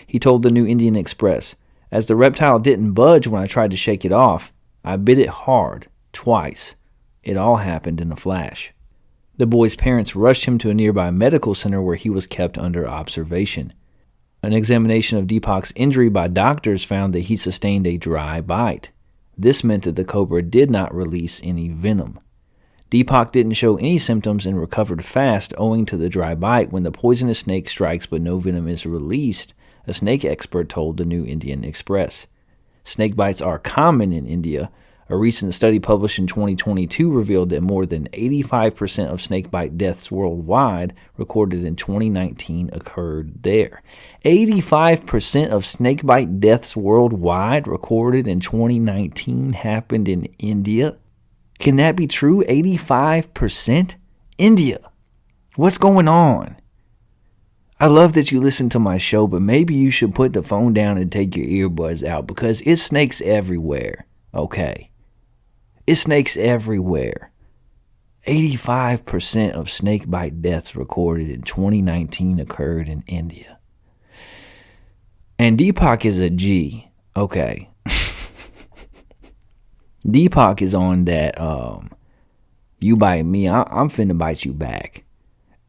He told the New Indian Express, "As the reptile didn't budge when I tried to shake it off, I bit it hard, twice. It all happened in a flash." The boy's parents rushed him to a nearby medical center where he was kept under observation. An examination of Deepak's injury by doctors found that he sustained a dry bite. This meant that the cobra did not release any venom. Deepak didn't show any symptoms and recovered fast owing to the dry bite. When the poisonous snake strikes but no venom is released, a snake expert told the New Indian Express. Snake bites are common in India. A recent study published in 2022 revealed that more than 85% of snakebite deaths worldwide recorded in 2019 occurred there. 85% of snakebite deaths worldwide recorded in 2019 happened in India? Can that be true? 85%? India. What's going on? I love that you listen to my show, but maybe you should put the phone down and take your earbuds out, because it's snakes everywhere, okay? It's snakes everywhere. 85% of snakebite deaths recorded in 2019 occurred in India. And Deepak is a G, okay? Deepak is on that, you bite me, I'm finna bite you back.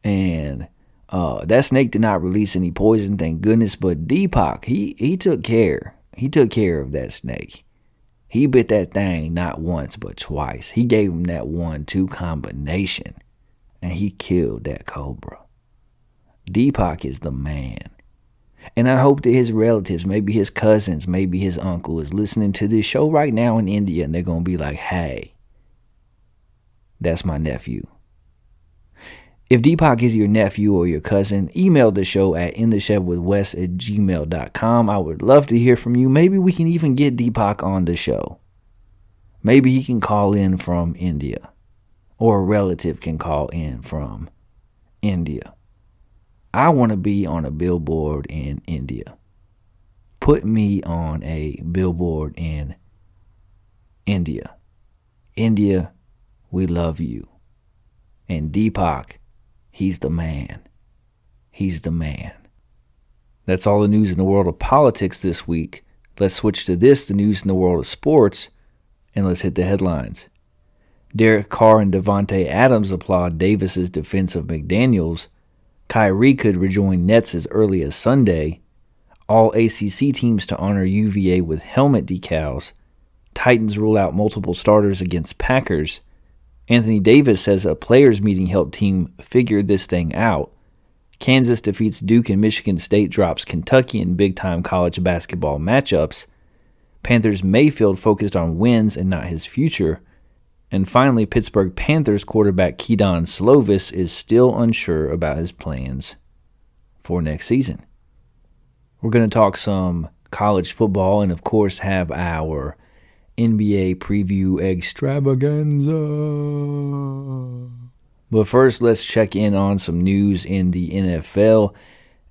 And that snake did not release any poison, thank goodness, but Deepak, he took care. He took care of that snake. He bit that thing not once, but twice. He gave him that 1-2 combination, and he killed that cobra. Deepak is the man. And I hope that his relatives, maybe his cousins, maybe his uncle is listening to this show right now in India, and they're going to be like, hey, that's my nephew. If Deepak is your nephew or your cousin, email the show at intheshedwithwes@gmail.com. I would love to hear from you. Maybe we can even get Deepak on the show. Maybe he can call in from India, or a relative can call in from India. I want to be on a billboard in India. Put me on a billboard in India. India, we love you. And Deepak, he's the man. He's the man. That's all the news in the world of politics this week. Let's switch to the news in the world of sports, and let's hit the headlines. Derek Carr and Devontae Adams applaud Davis's defense of McDaniels. Kyrie could rejoin Nets as early as Sunday. All ACC teams to honor UVA with helmet decals. Titans rule out multiple starters against Packers. Anthony Davis says a players meeting helped team figure this thing out. Kansas defeats Duke and Michigan State drops Kentucky in big-time college basketball matchups. Panthers Mayfield focused on wins and not his future. And finally, Pittsburgh Panthers quarterback Kedon Slovis is still unsure about his plans for next season. We're going to talk some college football and, of course, have our NBA preview extravaganza. But first, let's check in on some news in the NFL.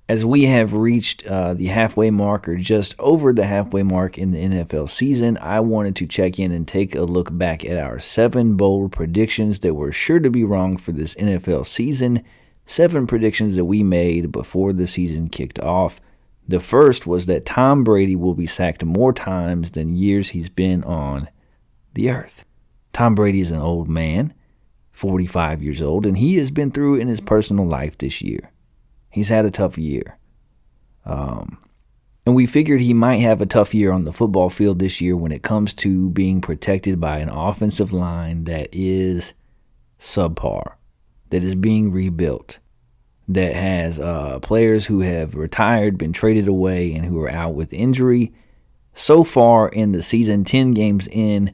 As we have reached the halfway mark, or just over the halfway mark in the NFL season, I wanted to check in and take a look back at our 7 bold predictions that were sure to be wrong for this NFL season. 7 predictions that we made before the season kicked off. The first was that Tom Brady will be sacked more times than years he's been on the earth. Tom Brady is an old man, 45 years old, and he has been through in his personal life this year. He's had a tough year. And we figured he might have a tough year on the football field this year when it comes to being protected by an offensive line that is subpar, that is being rebuilt, that has players who have retired, been traded away, and who are out with injury. So far in the season, 10 games in,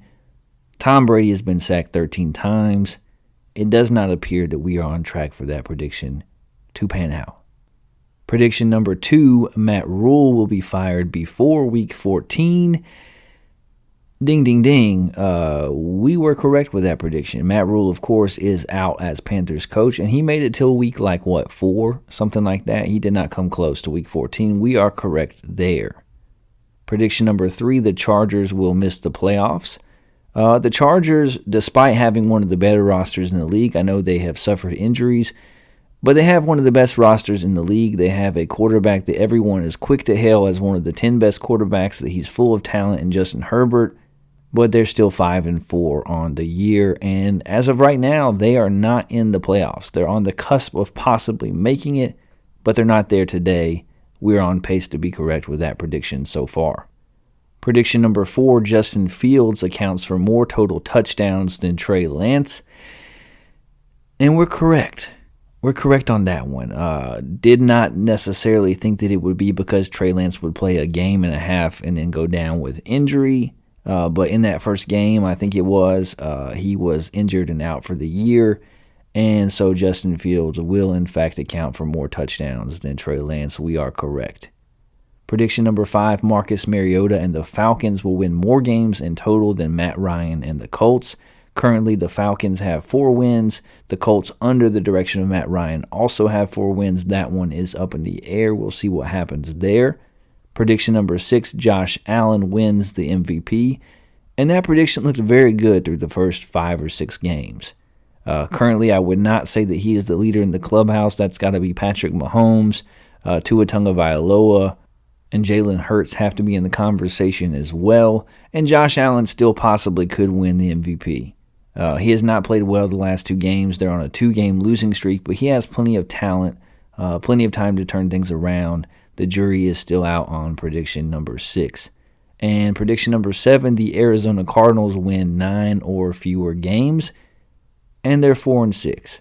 Tom Brady has been sacked 13 times. It does not appear that we are on track for that prediction to pan out. Prediction number 2, Matt Rule will be fired before Week 14. Ding, ding, ding. We were correct with that prediction. Matt Rule, of course, is out as Panthers coach, and he made it till week 4, something like that. He did not come close to Week 14. We are correct there. Prediction number 3, the Chargers will miss the playoffs. The Chargers, despite having one of the better rosters in the league, I know they have suffered injuries, but they have one of the best rosters in the league. They have a quarterback that everyone is quick to hail as one of the 10 best quarterbacks, that he's full of talent in Justin Herbert, but they're still 5-4 on the year. And as of right now, they are not in the playoffs. They're on the cusp of possibly making it, but they're not there today. We're on pace to be correct with that prediction so far. Prediction number 4, Justin Fields accounts for more total touchdowns than Trey Lance. And we're correct. We're correct on that one. Did not necessarily think that it would be because Trey Lance would play a game and a half and then go down with injury. But in that first game, I think it was, he was injured and out for the year. And so Justin Fields will, in fact, account for more touchdowns than Trey Lance. We are correct. Prediction number 5, Marcus Mariota and the Falcons will win more games in total than Matt Ryan and the Colts. Currently, the Falcons have 4 wins. The Colts, under the direction of Matt Ryan, also have 4 wins. That one is up in the air. We'll see what happens there. Prediction number 6, Josh Allen wins the MVP. And that prediction looked very good through the first 5 or 6 games. Currently, I would not say that he is the leader in the clubhouse. That's got to be Patrick Mahomes, Tua Tagovailoa, and Jalen Hurts have to be in the conversation as well. And Josh Allen still possibly could win the MVP. He has not played well the last 2 games. They're on a 2-game losing streak, but he has plenty of talent, plenty of time to turn things around. The jury is still out on prediction number 6. And prediction number 7, the Arizona Cardinals win 9 or fewer games, and they're 4-6.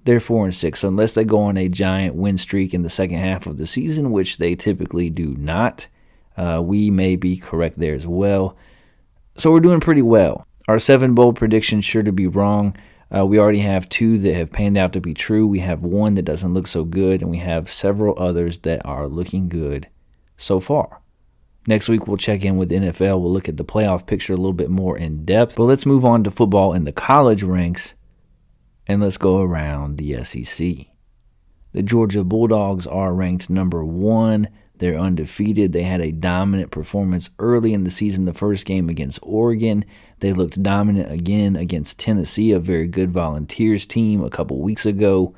they're 4-6. So unless they go on a giant win streak in the second half of the season, which they typically do not, we may be correct there as well. So we're doing pretty well. Our 7 bold predictions sure to be wrong. We already have 2 that have panned out to be true. We have 1 that doesn't look so good, and we have several others that are looking good so far. Next week, we'll check in with the NFL. We'll look at the playoff picture a little bit more in depth. But let's move on to football in the college ranks, and let's go around the SEC. The Georgia Bulldogs are ranked number 1. They're undefeated. They had a dominant performance early in the season, the first game against Oregon. They looked dominant again against Tennessee, a very good Volunteers team, a couple weeks ago.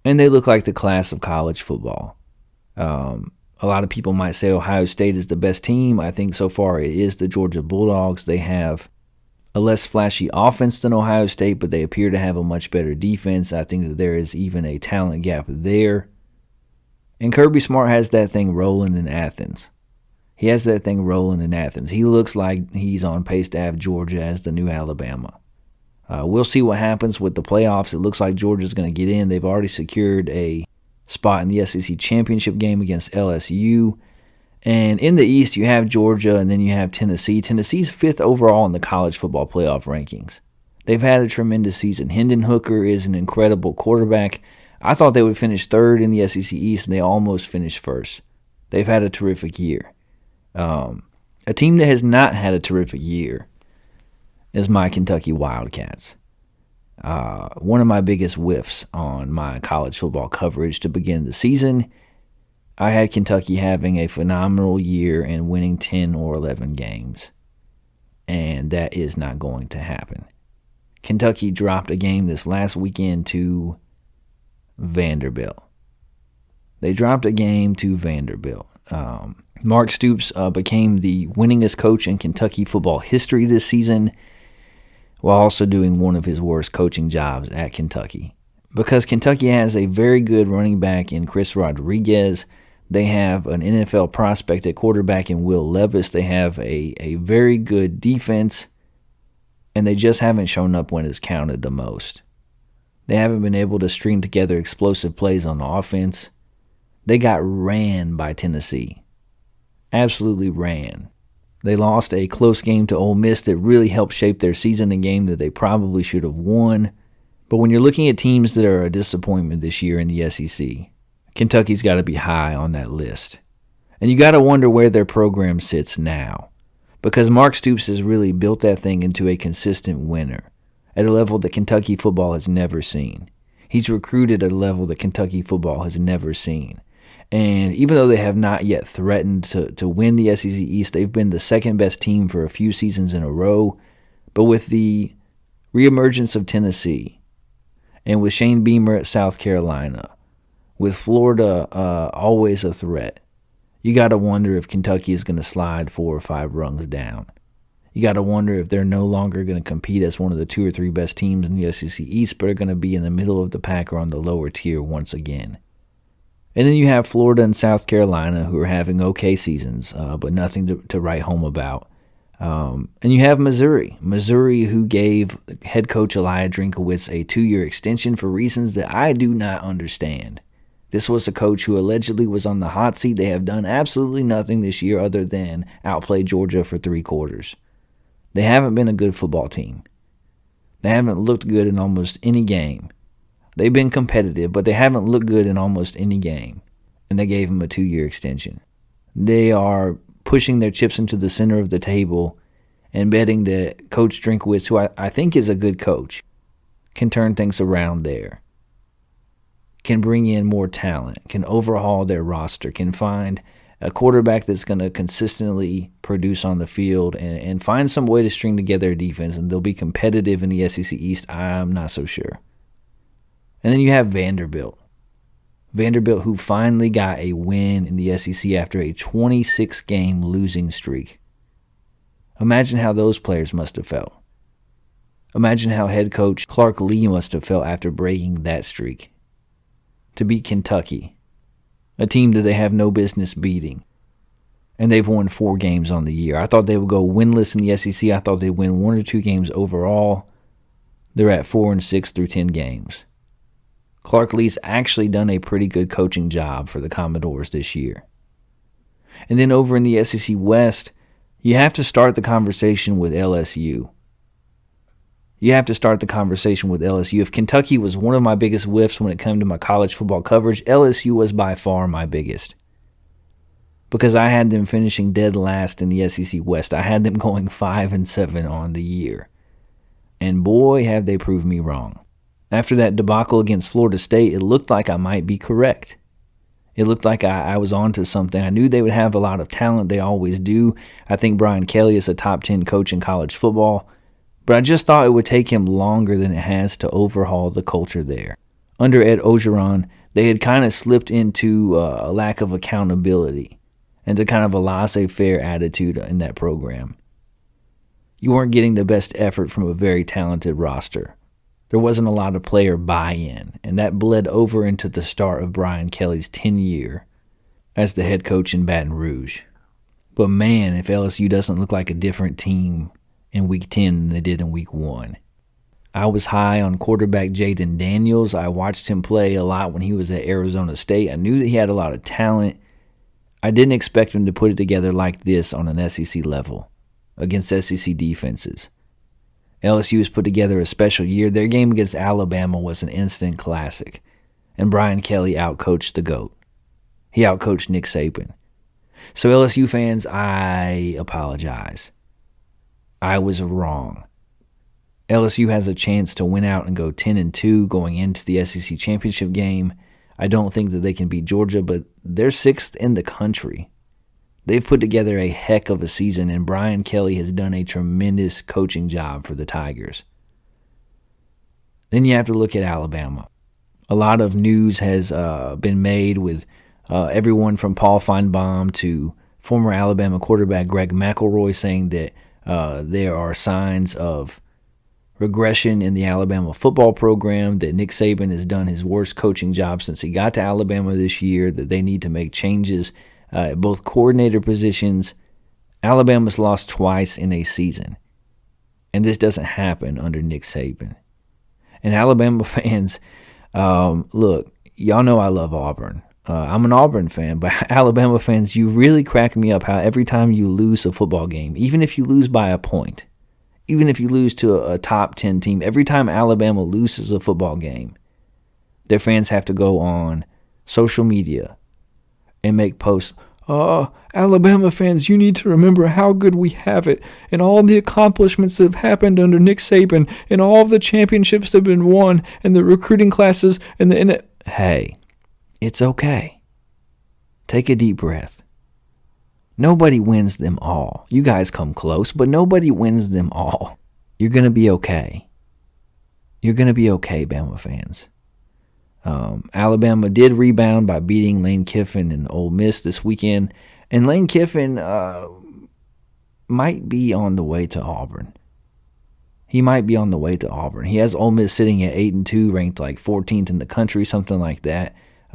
And they look like the class of college football. A lot of people might say Ohio State is the best team. I think so far it is the Georgia Bulldogs. They have a less flashy offense than Ohio State, but they appear to have a much better defense. I think that there is even a talent gap there. And Kirby Smart has that thing rolling in Athens. He looks like he's on pace to have Georgia as the new Alabama. We'll see what happens with the playoffs. It looks like Georgia's going to get in. They've already secured a spot in the SEC championship game against LSU. And in the East, you have Georgia, and then you have Tennessee. Tennessee's 5th overall in the college football playoff rankings. They've had a tremendous season. Hendon Hooker is an incredible quarterback. I thought they would finish 3rd in the SEC East, and they almost finished 1st. They've had a terrific year. A team that has not had a terrific year is my Kentucky Wildcats. One of my biggest whiffs on my college football coverage to begin the season. I had Kentucky having a phenomenal year and winning 10 or 11 games. And that is not going to happen. Kentucky dropped a game this last weekend to Vanderbilt. They dropped a game to Vanderbilt. Mark Stoops became the winningest coach in Kentucky football history this season, while also doing one of his worst coaching jobs at Kentucky. Because Kentucky has a very good running back in Chris Rodriguez. They have an NFL prospect at quarterback in Will Levis. They have a very good defense, and they just haven't shown up when it's counted the most. They haven't been able to string together explosive plays on offense. They got ran by Tennessee. Absolutely ran. They lost a close game to Ole Miss that really helped shape their season, a game that they probably should have won. But when you're looking at teams that are a disappointment this year in the SEC, Kentucky's got to be high on that list. And you got to wonder where their program sits now. Because Mark Stoops has really built that thing into a consistent winner at a level that Kentucky football has never seen. He's recruited at a level that Kentucky football has never seen. And even though they have not yet threatened to win the SEC East, they've been the second best team for a few seasons in a row. But with the reemergence of Tennessee, and with Shane Beamer at South Carolina, with Florida always a threat, you got to wonder if Kentucky is going to slide 4 or 5 rungs down. You got to wonder if they're no longer going to compete as one of the 2 or 3 best teams in the SEC East, but are going to be in the middle of the pack or on the lower tier once again. And then you have Florida and South Carolina, who are having okay seasons, but nothing to write home about. And you have Missouri, who gave head coach Elijah Drinkowitz a 2-year extension for reasons that I do not understand. This was a coach who allegedly was on the hot seat. They have done absolutely nothing this year other than outplay Georgia for 3 quarters. They haven't been a good football team. They haven't looked good in almost any game. They've been competitive, but they haven't looked good in almost any game. And they gave him a 2-year extension. They are pushing their chips into the center of the table and betting that Coach Drinkowitz, who I think is a good coach, can turn things around there. Can bring in more talent, can overhaul their roster, can find a quarterback that's going to consistently produce on the field and find some way to string together a defense, and they'll be competitive in the SEC East. I'm not so sure. And then you have Vanderbilt. Vanderbilt, who finally got a win in the SEC after a 26-game losing streak. Imagine how those players must have felt. Imagine how head coach Clark Lee must have felt after breaking that streak. To beat Kentucky, a team that they have no business beating. And they've won 4 games on the year. I thought they would go winless in the SEC. I thought they'd win 1 or 2 games overall. They're at 4-6 through 10 games. Clark Lea's actually done a pretty good coaching job for the Commodores this year. And then over in the SEC West, you have to start the conversation with LSU. If Kentucky was one of my biggest whiffs when it came to my college football coverage, LSU was by far my biggest. Because I had them finishing dead last in the SEC West. I had them going 5-7 on the year. And boy, have they proved me wrong. After that debacle against Florida State, it looked like I might be correct. It looked like I was onto something. I knew they would have a lot of talent. They always do. I think Brian Kelly is a top 10 coach in college football. But I just thought it would take him longer than it has to overhaul the culture there. Under Ed Orgeron, they had kind of slipped into a lack of accountability and to kind of a laissez-faire attitude in that program. You weren't getting the best effort from a very talented roster. There wasn't a lot of player buy-in, and that bled over into the start of Brian Kelly's 10th as the head coach in Baton Rouge. But man, if LSU doesn't look like a different team in Week 10 than they did in Week 1. I was high on quarterback Jaden Daniels. I watched him play a lot when he was at Arizona State. I knew that he had a lot of talent. I didn't expect him to put it together like this on an SEC level against SEC defenses. LSU has put together a special year. Their game against Alabama was an instant classic, and Brian Kelly outcoached the GOAT. He outcoached Nick Saban. So LSU fans, I apologize. I was wrong. LSU has a chance to win out and go 10-2 going into the SEC championship game. I don't think that they can beat Georgia, but they're 6th in the country. They've put together a heck of a season, and Brian Kelly has done a tremendous coaching job for the Tigers. Then you have to look at Alabama. A lot of news has been made with everyone from Paul Feinbaum to former Alabama quarterback Greg McElroy saying that there are signs of regression in the Alabama football program, that Nick Saban has done his worst coaching job since he got to Alabama this year, that they need to make changes at both coordinator positions. Alabama's lost twice in a season, and this doesn't happen under Nick Saban. And Alabama fans, look, y'all know I love Auburn. I'm an Auburn fan, but Alabama fans, you really crack me up how every time you lose a football game, even if you lose by a point, even if you lose to a top 10 team, every time Alabama loses a football game, their fans have to go on social media and make posts. Alabama fans, you need to remember how good we have it and all the accomplishments that have happened under Nick Saban and all of the championships that have been won and the recruiting classes and the... Hey, it's okay. Take a deep breath. Nobody wins them all. You guys come close, but nobody wins them all. You're going to be okay. You're going to be okay, Bama fans. Alabama did rebound by beating Lane Kiffin and Ole Miss this weekend, and Lane Kiffin might be on the way to Auburn. He might be on the way to Auburn. He has Ole Miss sitting at 8-2, ranked like 14th in the country, something like that.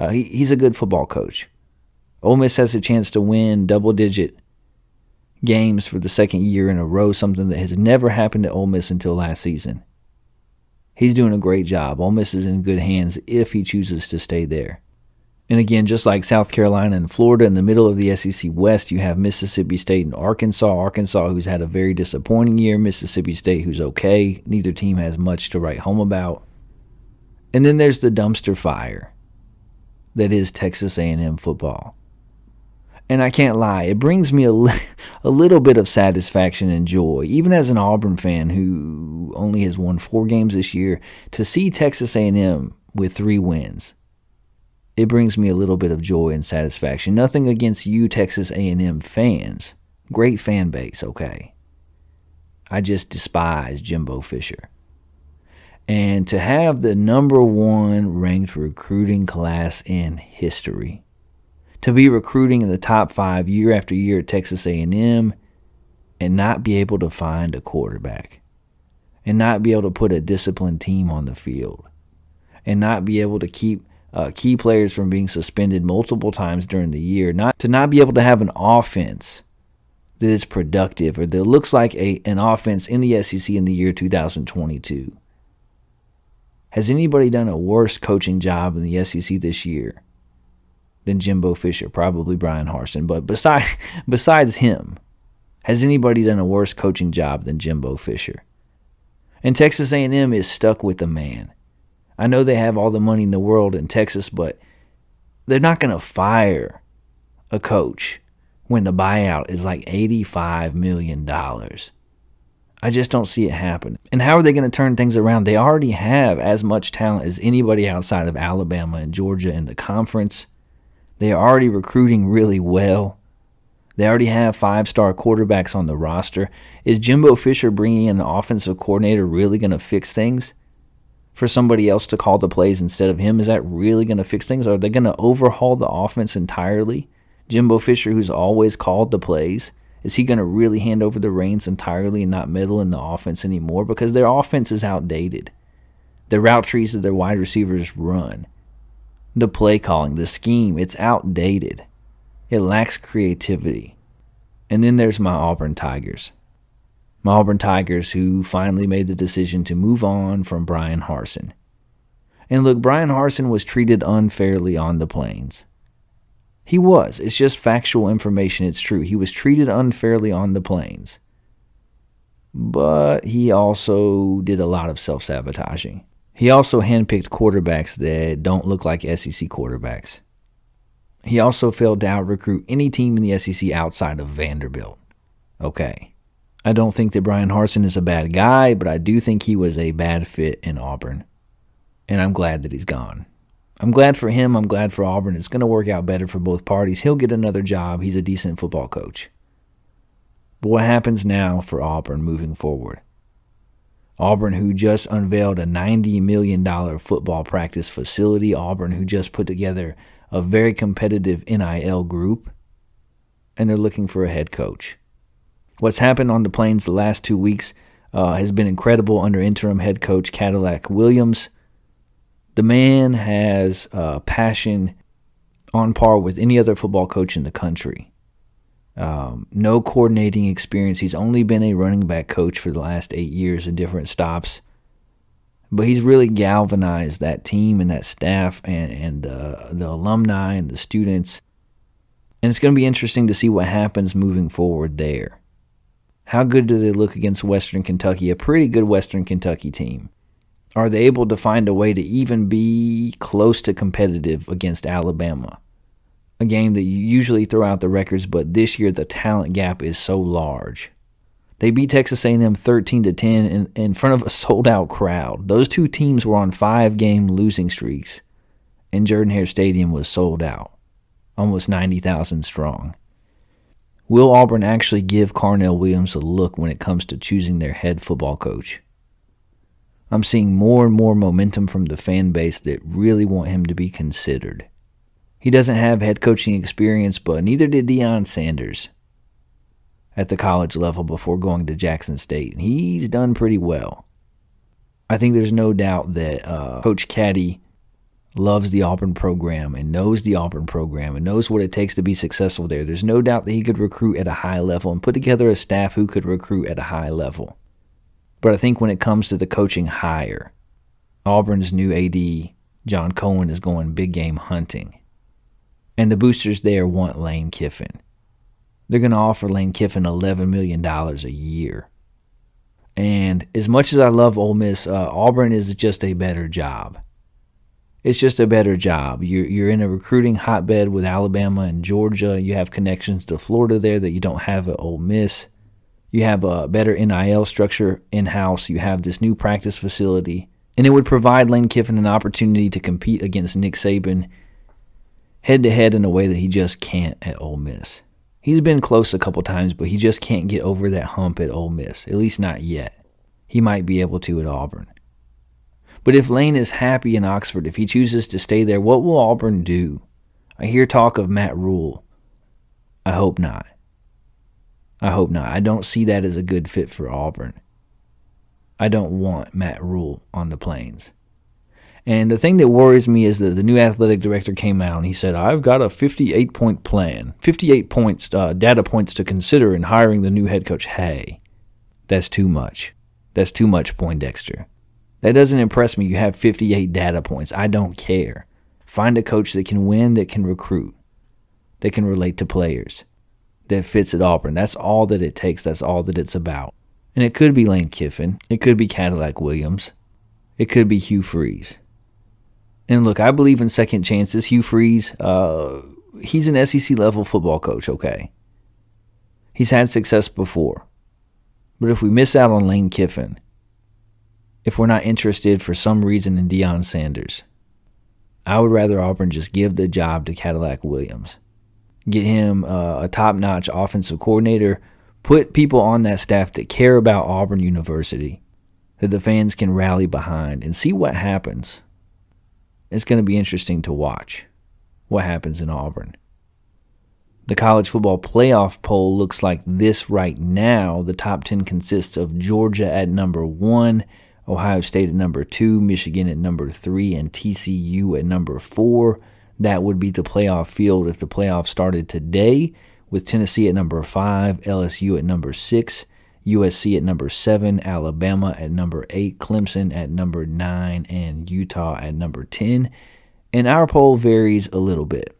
He's a good football coach. Ole Miss has a chance to win double-digit games for the second year in a row, something that has never happened to Ole Miss until last season. He's doing a great job. Ole Miss is in good hands if he chooses to stay there. And again, just like South Carolina and Florida, in the middle of the SEC West, you have Mississippi State and Arkansas. Arkansas, who's had a very disappointing year. Mississippi State, who's okay. Neither team has much to write home about. And then there's the dumpster fire that is Texas A&M football. And I can't lie, it brings me a little bit of satisfaction and joy, even as an Auburn fan who only has won 4 games this year, to see Texas A&M with 3 wins. It brings me a little bit of joy and satisfaction. Nothing against you Texas A&M fans. Great fan base, okay? I just despise Jimbo Fisher. And to have the number 1 ranked recruiting class in history, to be recruiting in the top 5 year after year at Texas A&M and not be able to find a quarterback and not be able to put a disciplined team on the field and not be able to keep key players from being suspended multiple times during the year, not be able to have an offense that is productive or that looks like an offense in the SEC in the year 2022. Has anybody done a worse coaching job in the SEC this year than Jimbo Fisher? Probably Brian Harsin. But besides him, has anybody done a worse coaching job than Jimbo Fisher? And Texas A&M is stuck with the man. I know they have all the money in the world in Texas, but they're not going to fire a coach when the buyout is like $85 million. I just don't see it happen. And how are they going to turn things around? They already have as much talent as anybody outside of Alabama and Georgia in the conference. They are already recruiting really well. They already have 5-star quarterbacks on the roster. Is Jimbo Fisher bringing in an offensive coordinator really going to fix things? For somebody else to call the plays instead of him, is that really going to fix things? Are they going to overhaul the offense entirely? Jimbo Fisher, who's always called the plays, is he going to really hand over the reins entirely and not meddle in the offense anymore? Because their offense is outdated. The route trees that their wide receivers run, the play calling, the scheme, it's outdated. It lacks creativity. And then there's my Auburn Tigers. My Auburn Tigers, who finally made the decision to move on from Brian Harsin. And look, Brian Harsin was treated unfairly on the Plains. He was. It's just factual information. It's true. He was treated unfairly on the Plains. But he also did a lot of self-sabotaging. He also handpicked quarterbacks that don't look like SEC quarterbacks. He also failed to out-recruit any team in the SEC outside of Vanderbilt. Okay. I don't think that Brian Harsin is a bad guy, but I do think he was a bad fit in Auburn. And I'm glad that he's gone. I'm glad for him. I'm glad for Auburn. It's going to work out better for both parties. He'll get another job. He's a decent football coach. But what happens now for Auburn moving forward? Auburn, who just unveiled a $90 million football practice facility. Auburn, who just put together a very competitive NIL group. And they're looking for a head coach. What's happened on the Plains the last 2 weeks has been incredible under interim head coach Cadillac Williams. The man has passion on par with any other football coach in the country. No coordinating experience. He's only been a running back coach for the last 8 years in different stops. But he's really galvanized that team and that staff and the alumni and the students. And it's going to be interesting to see what happens moving forward there. How good do they look against Western Kentucky, a pretty good Western Kentucky team? Are they able to find a way to even be close to competitive against Alabama? A game that you usually throw out the records, but this year the talent gap is so large. They beat Texas A&M 13-10 in front of a sold-out crowd. Those two teams were on 5-game losing streaks, and Jordan-Hare Stadium was sold out, almost 90,000 strong. Will Auburn actually give Carnell Williams a look when it comes to choosing their head football coach? I'm seeing more and more momentum from the fan base that really want him to be considered. He doesn't have head coaching experience, but neither did Deion Sanders at the college level before going to Jackson State. He's done pretty well. I think there's no doubt that Coach Caddy loves the Auburn program and knows the Auburn program and knows what it takes to be successful there. There's no doubt that he could recruit at a high level and put together a staff who could recruit at a high level. But I think when it comes to the coaching hire, Auburn's new AD, John Cohen, is going big game hunting. And the boosters there want Lane Kiffin. They're going to offer Lane Kiffin $11 million a year. And as much as I love Ole Miss, Auburn is just a better job. It's just a better job. You're in a recruiting hotbed with Alabama and Georgia. You have connections to Florida there that you don't have at Ole Miss. You have a better NIL structure in-house. You have this new practice facility. And it would provide Lane Kiffin an opportunity to compete against Nick Saban head-to-head in a way that he just can't at Ole Miss. He's been close a couple times, but he just can't get over that hump at Ole Miss, at least not yet. He might be able to at Auburn. But if Lane is happy in Oxford, if he chooses to stay there, what will Auburn do? I hear talk of Matt Rule. I hope not. I hope not. I don't see that as a good fit for Auburn. I don't want Matt Rule on the Plains. And the thing that worries me is that the new athletic director came out and he said, I've got a 58-point plan, 58 points, data points to consider in hiring the new head coach. Hey, that's too much. That's too much, Poindexter. That doesn't impress me. You have 58 data points. I don't care. Find a coach that can win, that can recruit, that can relate to players, that fits at Auburn. That's all that it takes. That's all that it's about. And it could be Lane Kiffin. It could be Cadillac Williams. It could be Hugh Freeze. And look, I believe in second chances. Hugh Freeze, he's an SEC level football coach, okay? He's had success before. But if we miss out on Lane Kiffin, if we're not interested for some reason in Deion Sanders, I would rather Auburn just give the job to Cadillac Williams. Get him a top-notch offensive coordinator. Put people on that staff that care about Auburn University, that the fans can rally behind, and see what happens. It's going to be interesting to watch what happens in Auburn. The college football playoff poll looks like this right now. The top 10 consists of Georgia at number 1, Ohio State at number 2, Michigan at number 3, and TCU at number 4. That would be the playoff field if the playoffs started today, with Tennessee at number 5, LSU at number 6, USC at number 7, Alabama at number 8, Clemson at number 9, and Utah at number 10. And our poll varies a little bit.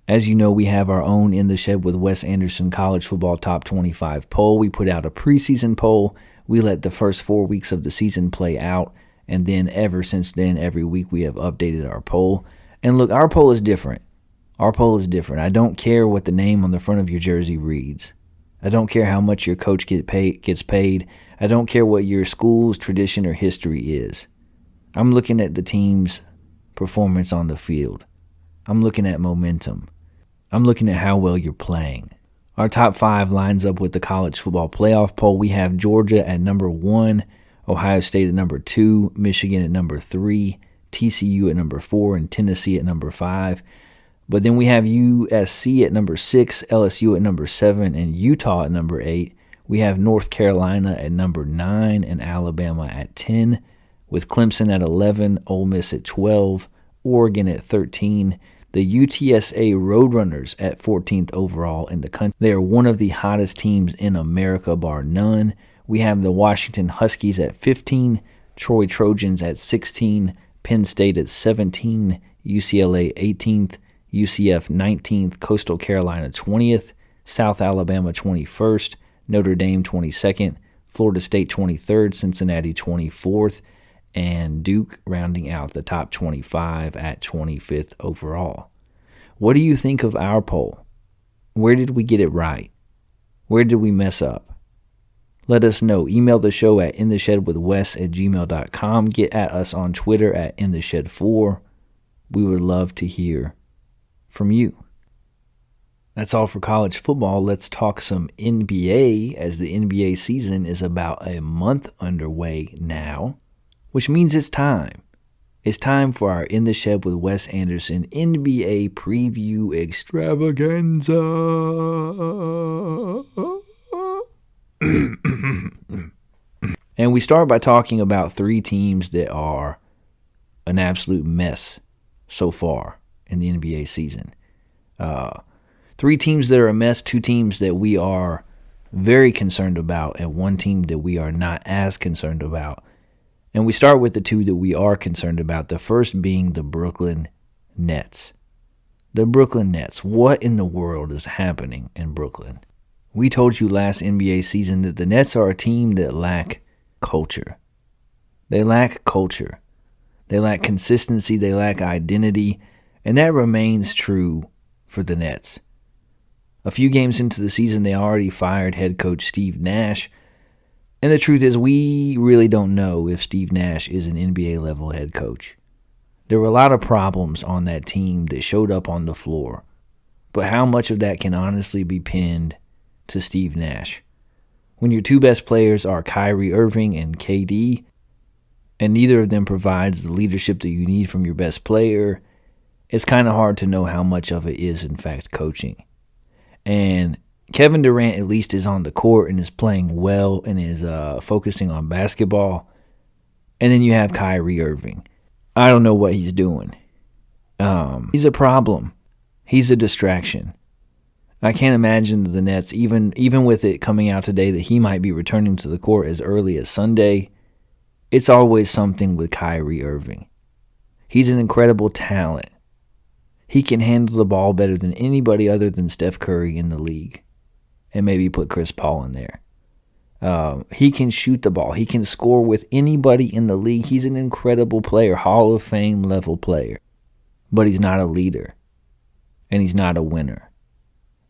As you know, we have our own In the Shed with Wes Anderson College Football Top 25 poll. We put out a preseason poll. We let the first 4 weeks of the season play out, and then ever since then, every week we have updated our poll. And look, our poll is different. Our poll is different. I don't care what the name on the front of your jersey reads. I don't care how much your coach gets paid. I don't care what your school's tradition or history is. I'm looking at the team's performance on the field. I'm looking at momentum. I'm looking at how well you're playing. Our top 5 lines up with the college football playoff poll. We have Georgia at number 1, Ohio State at number 2, Michigan at number 3, TCU at number 4, and Tennessee at number 5. But then we have USC at number 6, LSU at number 7, and Utah at number 8. We have North Carolina at number 9 and Alabama at 10, with Clemson at 11, Ole Miss at 12, Oregon at 13, the UTSA Roadrunners at 14th overall in the country. They are one of the hottest teams in America, bar none. We have the Washington Huskies at 15, Troy Trojans at 16, Penn State at 17, UCLA 18th, UCF 19th, Coastal Carolina 20th, South Alabama 21st, Notre Dame 22nd, Florida State 23rd, Cincinnati 24th, and Duke rounding out the top 25 at 25th overall. What do you think of our poll? Where did we get it right? Where did we mess up? Let us know. Email the show at intheshedwithwes@gmail.com. Get at us on Twitter at intheshed4. We would love to hear from you. That's all for college football. Let's talk some NBA, as the NBA season is about a month underway now, which means it's time. It's time for our In the Shed with Wes Anderson NBA preview extravaganza. And we start by talking about 3 teams that are an absolute mess so far in the NBA season. 3 teams that are a mess, 2 teams that we are very concerned about, and 1 team that we are not as concerned about. And we start with the 2 that we are concerned about, the first being the Brooklyn Nets. The Brooklyn Nets. What in the world is happening in Brooklyn? We told you last NBA season that the Nets are a team that lack culture. They lack culture. They lack consistency. They lack identity. And that remains true for the Nets. A few games into the season, they already fired head coach Steve Nash. And the truth is, we really don't know if Steve Nash is an NBA-level head coach. There were a lot of problems on that team that showed up on the floor. But how much of that can honestly be pinned to Steve Nash? When your 2 best players are Kyrie Irving and KD, and neither of them provides the leadership that you need from your best player, it's kind of hard to know how much of it is, in fact, coaching. And Kevin Durant at least is on the court and is playing well and is focusing on basketball. And then you have Kyrie Irving. I don't know what he's doing. He's a problem. He's a distraction. I can't imagine the Nets, even with it coming out today that he might be returning to the court as early as Sunday. it's always something with Kyrie Irving. He's an incredible talent. He can handle the ball better than anybody other than Steph Curry in the league. And maybe put Chris Paul in there. He can shoot the ball. He can score with anybody in the league. He's an incredible player, Hall of Fame level player. But he's not a leader. And he's not a winner.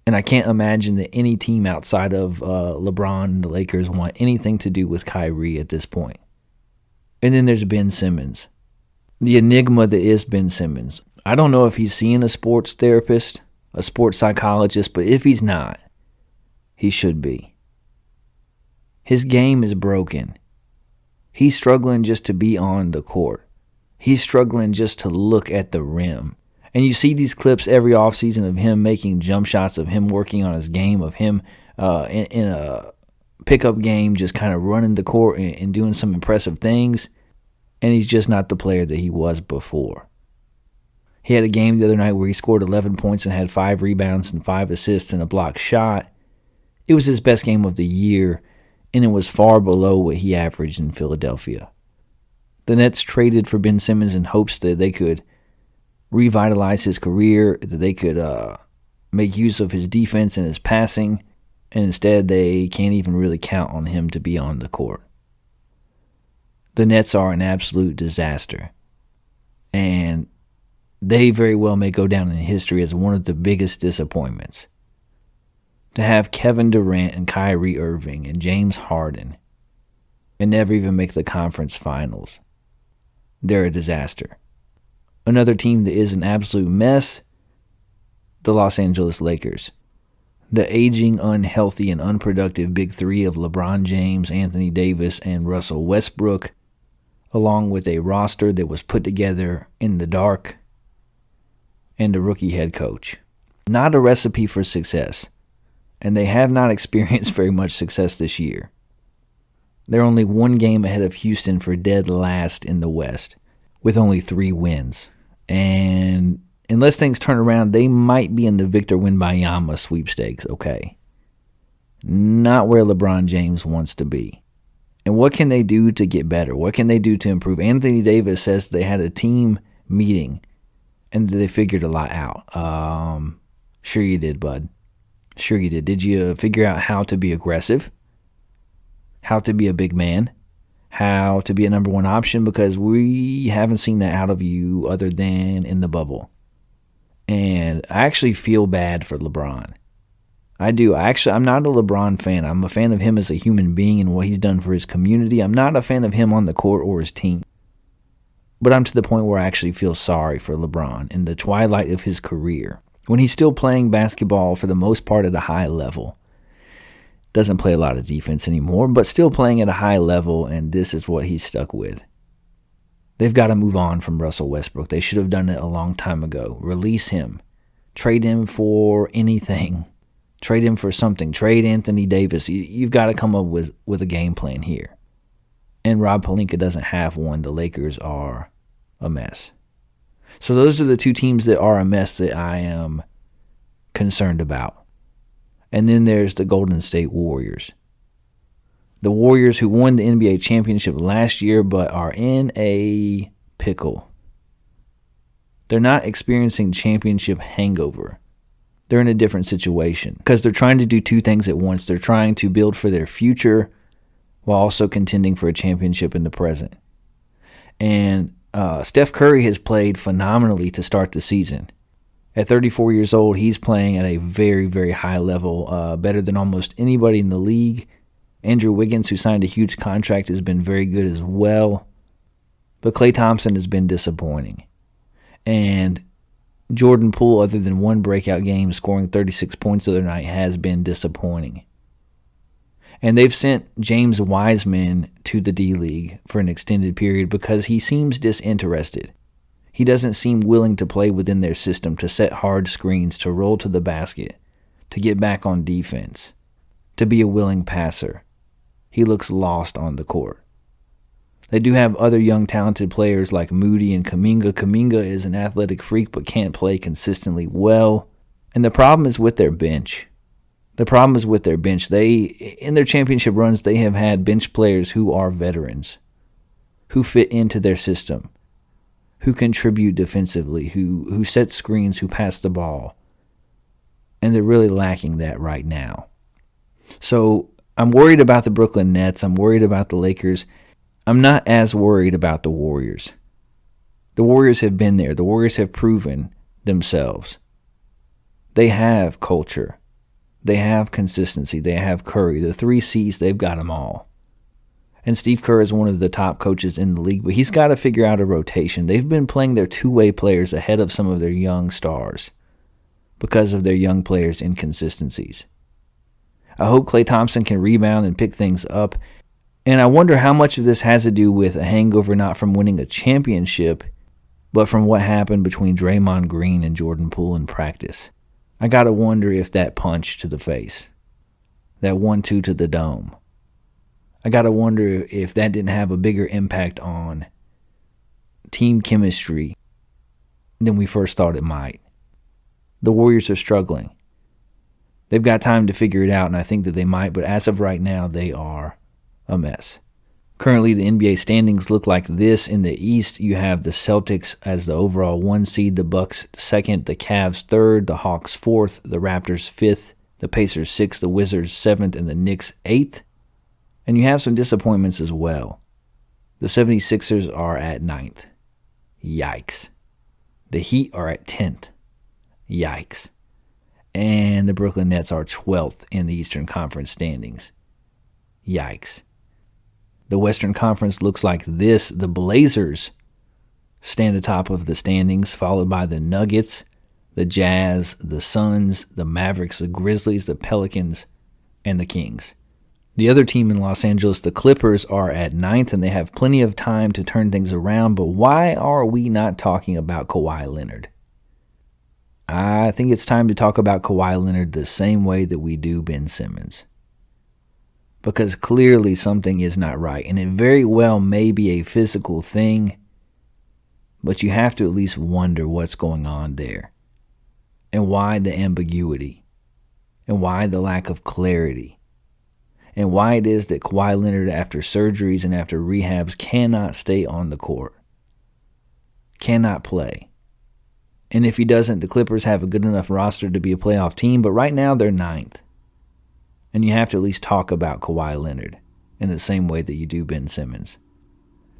And I can't imagine that any team outside of LeBron and the Lakers want anything to do with Kyrie at this point. And then there's Ben Simmons. The enigma that is Ben Simmons. I don't know if he's seeing a sports therapist, a sports psychologist, but if he's not, he should be. His game is broken. He's struggling just to be on the court. He's struggling just to look at the rim. And you see these clips every offseason of him making jump shots, of him working on his game, of him in a pickup game just kind of running the court and doing some impressive things. And he's just not the player that he was before. He had a game the other night where he scored 11 points and had 5 rebounds and 5 assists and a blocked shot. It was his best game of the year, and it was far below what he averaged in Philadelphia. The Nets traded for Ben Simmons in hopes that they could revitalize his career, that they could make use of his defense and his passing, and instead they can't even really count on him to be on the court. The Nets are an absolute disaster, and they very well may go down in history as one of the biggest disappointments. To have Kevin Durant and Kyrie Irving and James Harden and never even make the conference finals. They're a disaster. Another team that is an absolute mess, the Los Angeles Lakers. The aging, unhealthy, and unproductive big three of LeBron James, Anthony Davis, and Russell Westbrook, along with a roster that was put together in the dark, and a rookie head coach. Not a recipe for success, and they have not experienced very much success this year. They're only one game ahead of Houston for dead last in the West, with only 3 wins. And unless things turn around, they might be in the Victor Wembanyama sweepstakes, okay? Not where LeBron James wants to be. And what can they do to get better? What can they do to improve? Anthony Davis says they had a team meeting and they figured a lot out. Sure you did, bud. Sure you did. Did you figure out how to be aggressive? How to be a big man? How to be a number 1 option? Because we haven't seen that out of you other than in the bubble. And I actually feel bad for LeBron. I do. I'm not a LeBron fan. I'm a fan of him as a human being and what he's done for his community. I'm not a fan of him on the court or his team. But I'm to the point where I actually feel sorry for LeBron in the twilight of his career, when he's still playing basketball for the most part at a high level. Doesn't play a lot of defense anymore, but still playing at a high level, and this is what he's stuck with. They've got to move on from Russell Westbrook. They should have done it a long time ago. Release him. Trade him for anything. Trade him for something. Trade Anthony Davis. You've got to come up with a game plan here. And Rob Pelinka doesn't have one. The Lakers are a mess. So those are the 2 teams that are a mess that I am concerned about. And then there's the Golden State Warriors. The Warriors who won the NBA championship last year but are in a pickle. They're not experiencing championship hangover. They're in a different situation because they're trying to do 2 things at once. They're trying to build for their future while also contending for a championship in the present. And Steph Curry has played phenomenally to start the season. At 34 years old, he's playing at a very, very high level, better than almost anybody in the league. Andrew Wiggins, who signed a huge contract, has been very good as well. But Klay Thompson has been disappointing. And Jordan Poole, other than one breakout game, scoring 36 points the other night, has been disappointing. And they've sent James Wiseman to the D-League for an extended period because he seems disinterested. He doesn't seem willing to play within their system, to set hard screens, to roll to the basket, to get back on defense, to be a willing passer. He looks lost on the court. They do have other young talented players like Moody and Kuminga. Kuminga is an athletic freak but can't play consistently well. And the problem is with their bench. They, in their championship runs, they have had bench players who are veterans. who fit into their system, who contribute defensively, who set screens, who pass the ball. And they're really lacking that right now. So I'm worried about the Brooklyn Nets. I'm worried about the Lakers. I'm not as worried about the Warriors. The Warriors have been there. The Warriors have proven themselves. They have culture. They have consistency. They have Curry. The 3 C's, they've got them all. And Steve Kerr is one of the top coaches in the league, but he's got to figure out a rotation. They've been playing their two-way players ahead of some of their young stars because of their young players' inconsistencies. I hope Klay Thompson can rebound and pick things up. And I wonder how much of this has to do with a hangover not from winning a championship, but from what happened between Draymond Green and Jordan Poole in practice. I got to wonder if that punch to the face, that 1-2 to the dome, I got to wonder if that didn't have a bigger impact on team chemistry than we first thought it might. The Warriors are struggling. They've got time to figure it out, and I think that they might, but as of right now, they are a mess. Currently, the NBA standings look like this. In the East, you have the Celtics as the overall 1 seed, the Bucks 2nd, the Cavs 3rd, the Hawks 4th, the Raptors 5th, the Pacers 6th, the Wizards 7th, and the Knicks 8th. And you have some disappointments as well. The 76ers are at 9th. Yikes. The Heat are at 10th. Yikes. And the Brooklyn Nets are 12th in the Eastern Conference standings. Yikes. The Western Conference looks like this. The Blazers stand atop of the standings, followed by the Nuggets, the Jazz, the Suns, the Mavericks, the Grizzlies, the Pelicans, and the Kings. The other team in Los Angeles, the Clippers, are at 9th, and they have plenty of time to turn things around. But why are we not talking about Kawhi Leonard? I think it's time to talk about Kawhi Leonard the same way that we do Ben Simmons. Because clearly something is not right, and it very well may be a physical thing, but you have to at least wonder what's going on there, and why the ambiguity, and why the lack of clarity, and why it is that Kawhi Leonard, after surgeries and after rehabs, cannot stay on the court, cannot play. And if he doesn't, the Clippers have a good enough roster to be a playoff team, but right now they're 9th. And you have to at least talk about Kawhi Leonard in the same way that you do Ben Simmons.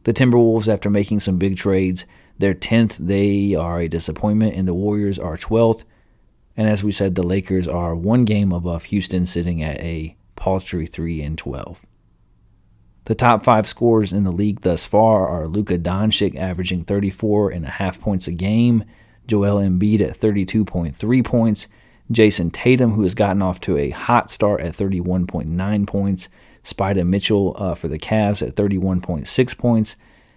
The Timberwolves, after making some big trades, they're 10th. They are a disappointment, and the Warriors are 12th. And as we said, the Lakers are 1 game above Houston, sitting at a paltry 3-12. The top 5 scorers in the league thus far are Luka Doncic, averaging 34.5 points a game, Joel Embiid at 32.3 points, Jason Tatum, who has gotten off to a hot start at 31.9 points, Spida Mitchell for the Cavs at 31.6 points,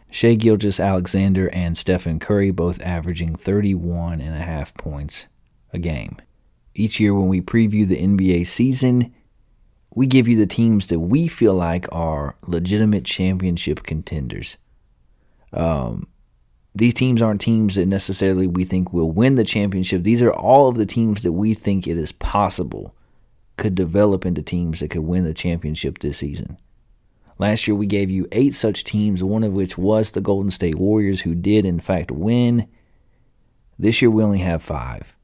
Shai Gilgeous-Alexander and Stephen Curry both averaging 31.5 points a game. Each year when we preview the NBA season, we give you the teams that we feel like are legitimate championship contenders. These teams aren't teams that necessarily we think will win the championship. These are all of the teams that we think it is possible could develop into teams that could win the championship this season. Last year we gave you 8 such teams, one of which was the Golden State Warriors, who did in fact win. This year we only have 5.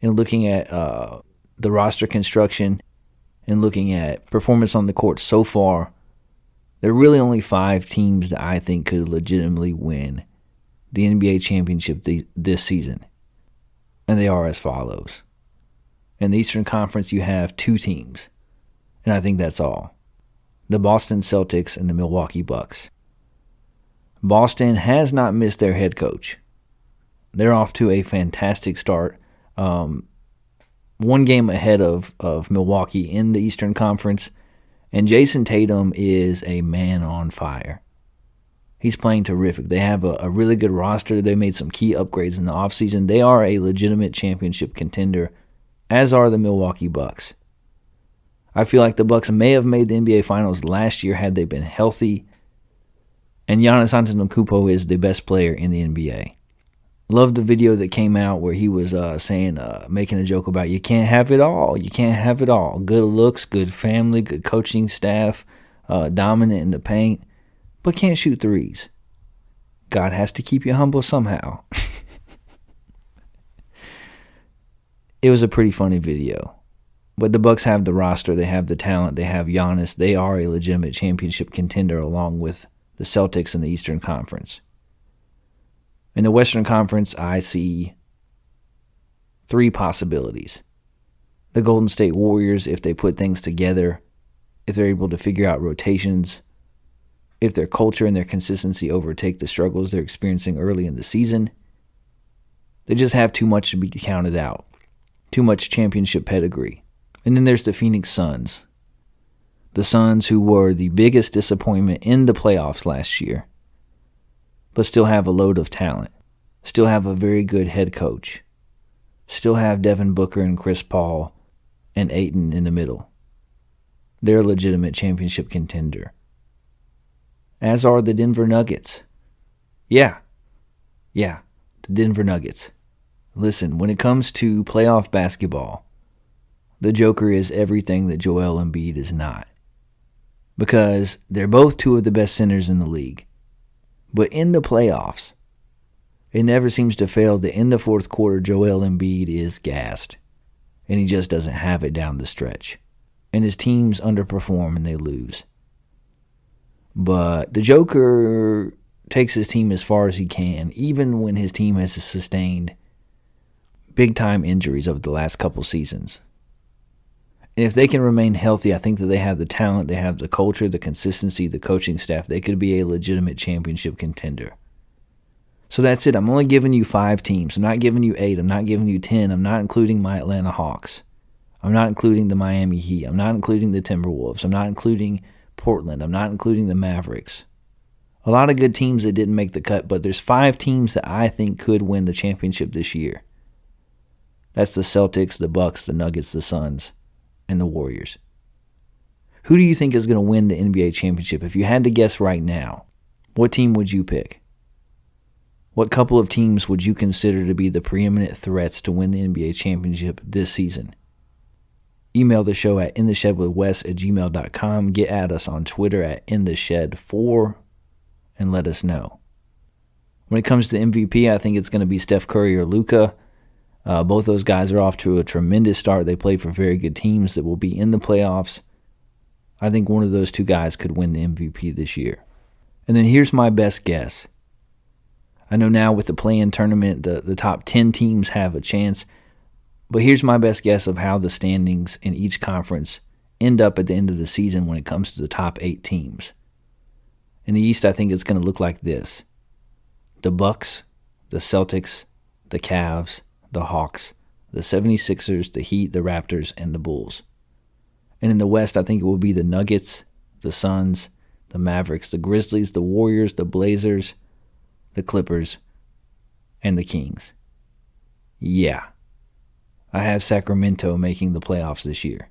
And looking at the roster construction and looking at performance on the court so far, there are really only 5 teams that I think could legitimately win the NBA championship this season. And they are as follows. In the Eastern Conference, you have 2 teams. And I think that's all. The Boston Celtics and the Milwaukee Bucks. Boston has not missed their head coach. They're off to a fantastic start. 1 game ahead of Milwaukee in the Eastern Conference. And Jason Tatum is a man on fire. He's playing terrific. They have a really good roster. They made some key upgrades in the offseason. They are a legitimate championship contender, as are the Milwaukee Bucks. I feel like the Bucks may have made the NBA Finals last year had they been healthy. And Giannis Antetokounmpo is the best player in the NBA. Love the video that came out where he was making a joke about you can't have it all. You can't have it all. Good looks, good family, good coaching staff, dominant in the paint, but can't shoot threes. God has to keep you humble somehow. It was a pretty funny video. But the Bucks have the roster, they have the talent, they have Giannis. They are a legitimate championship contender along with the Celtics in the Eastern Conference. In the Western Conference, I see 3 possibilities. The Golden State Warriors, if they put things together, if they're able to figure out rotations, if their culture and their consistency overtake the struggles they're experiencing early in the season, they just have too much to be counted out. Too much championship pedigree. And then there's the Phoenix Suns. The Suns, who were the biggest disappointment in the playoffs last year, but still have a load of talent, still have a very good head coach, still have Devin Booker and Chris Paul and Ayton in the middle. They're a legitimate championship contender. As are the Denver Nuggets. Yeah, the Denver Nuggets. Listen, when it comes to playoff basketball, the Joker is everything that Joel Embiid is not. Because they're both 2 of the best centers in the league. But in the playoffs, it never seems to fail that in the fourth quarter, Joel Embiid is gassed. And he just doesn't have it down the stretch. And his teams underperform and they lose. But the Joker takes his team as far as he can, even when his team has sustained big-time injuries over the last couple seasons. And if they can remain healthy, I think that they have the talent, they have the culture, the consistency, the coaching staff. They could be a legitimate championship contender. So that's it. I'm only giving you 5 teams. I'm not giving you 8. I'm not giving you 10. I'm not including my Atlanta Hawks. I'm not including the Miami Heat. I'm not including the Timberwolves. I'm not including Portland. I'm not including the Mavericks. A lot of good teams that didn't make the cut, but there's 5 teams that I think could win the championship this year. That's the Celtics, the Bucks, the Nuggets, the Suns, and the Warriors. Who do you think is going to win the NBA championship? If you had to guess right now, what team would you pick? What couple of teams would you consider to be the preeminent threats to win the NBA championship this season? Email the show at intheshedwithwes@gmail.com. Get at us on Twitter at intheshed4 and let us know. When it comes to MVP, I think it's going to be Steph Curry or Luka. Both those guys are off to a tremendous start. They play for very good teams that will be in the playoffs. I think one of those 2 guys could win the MVP this year. And then here's my best guess. I know now with the play-in tournament, the top 10 teams have a chance. But here's my best guess of how the standings in each conference end up at the end of the season when it comes to the top 8 teams. In the East, I think it's going to look like this. The Bucks, the Celtics, the Cavs, the Hawks, the 76ers, the Heat, the Raptors, and the Bulls. And in the West, I think it will be the Nuggets, the Suns, the Mavericks, the Grizzlies, the Warriors, the Blazers, the Clippers, and the Kings. Yeah. I have Sacramento making the playoffs this year.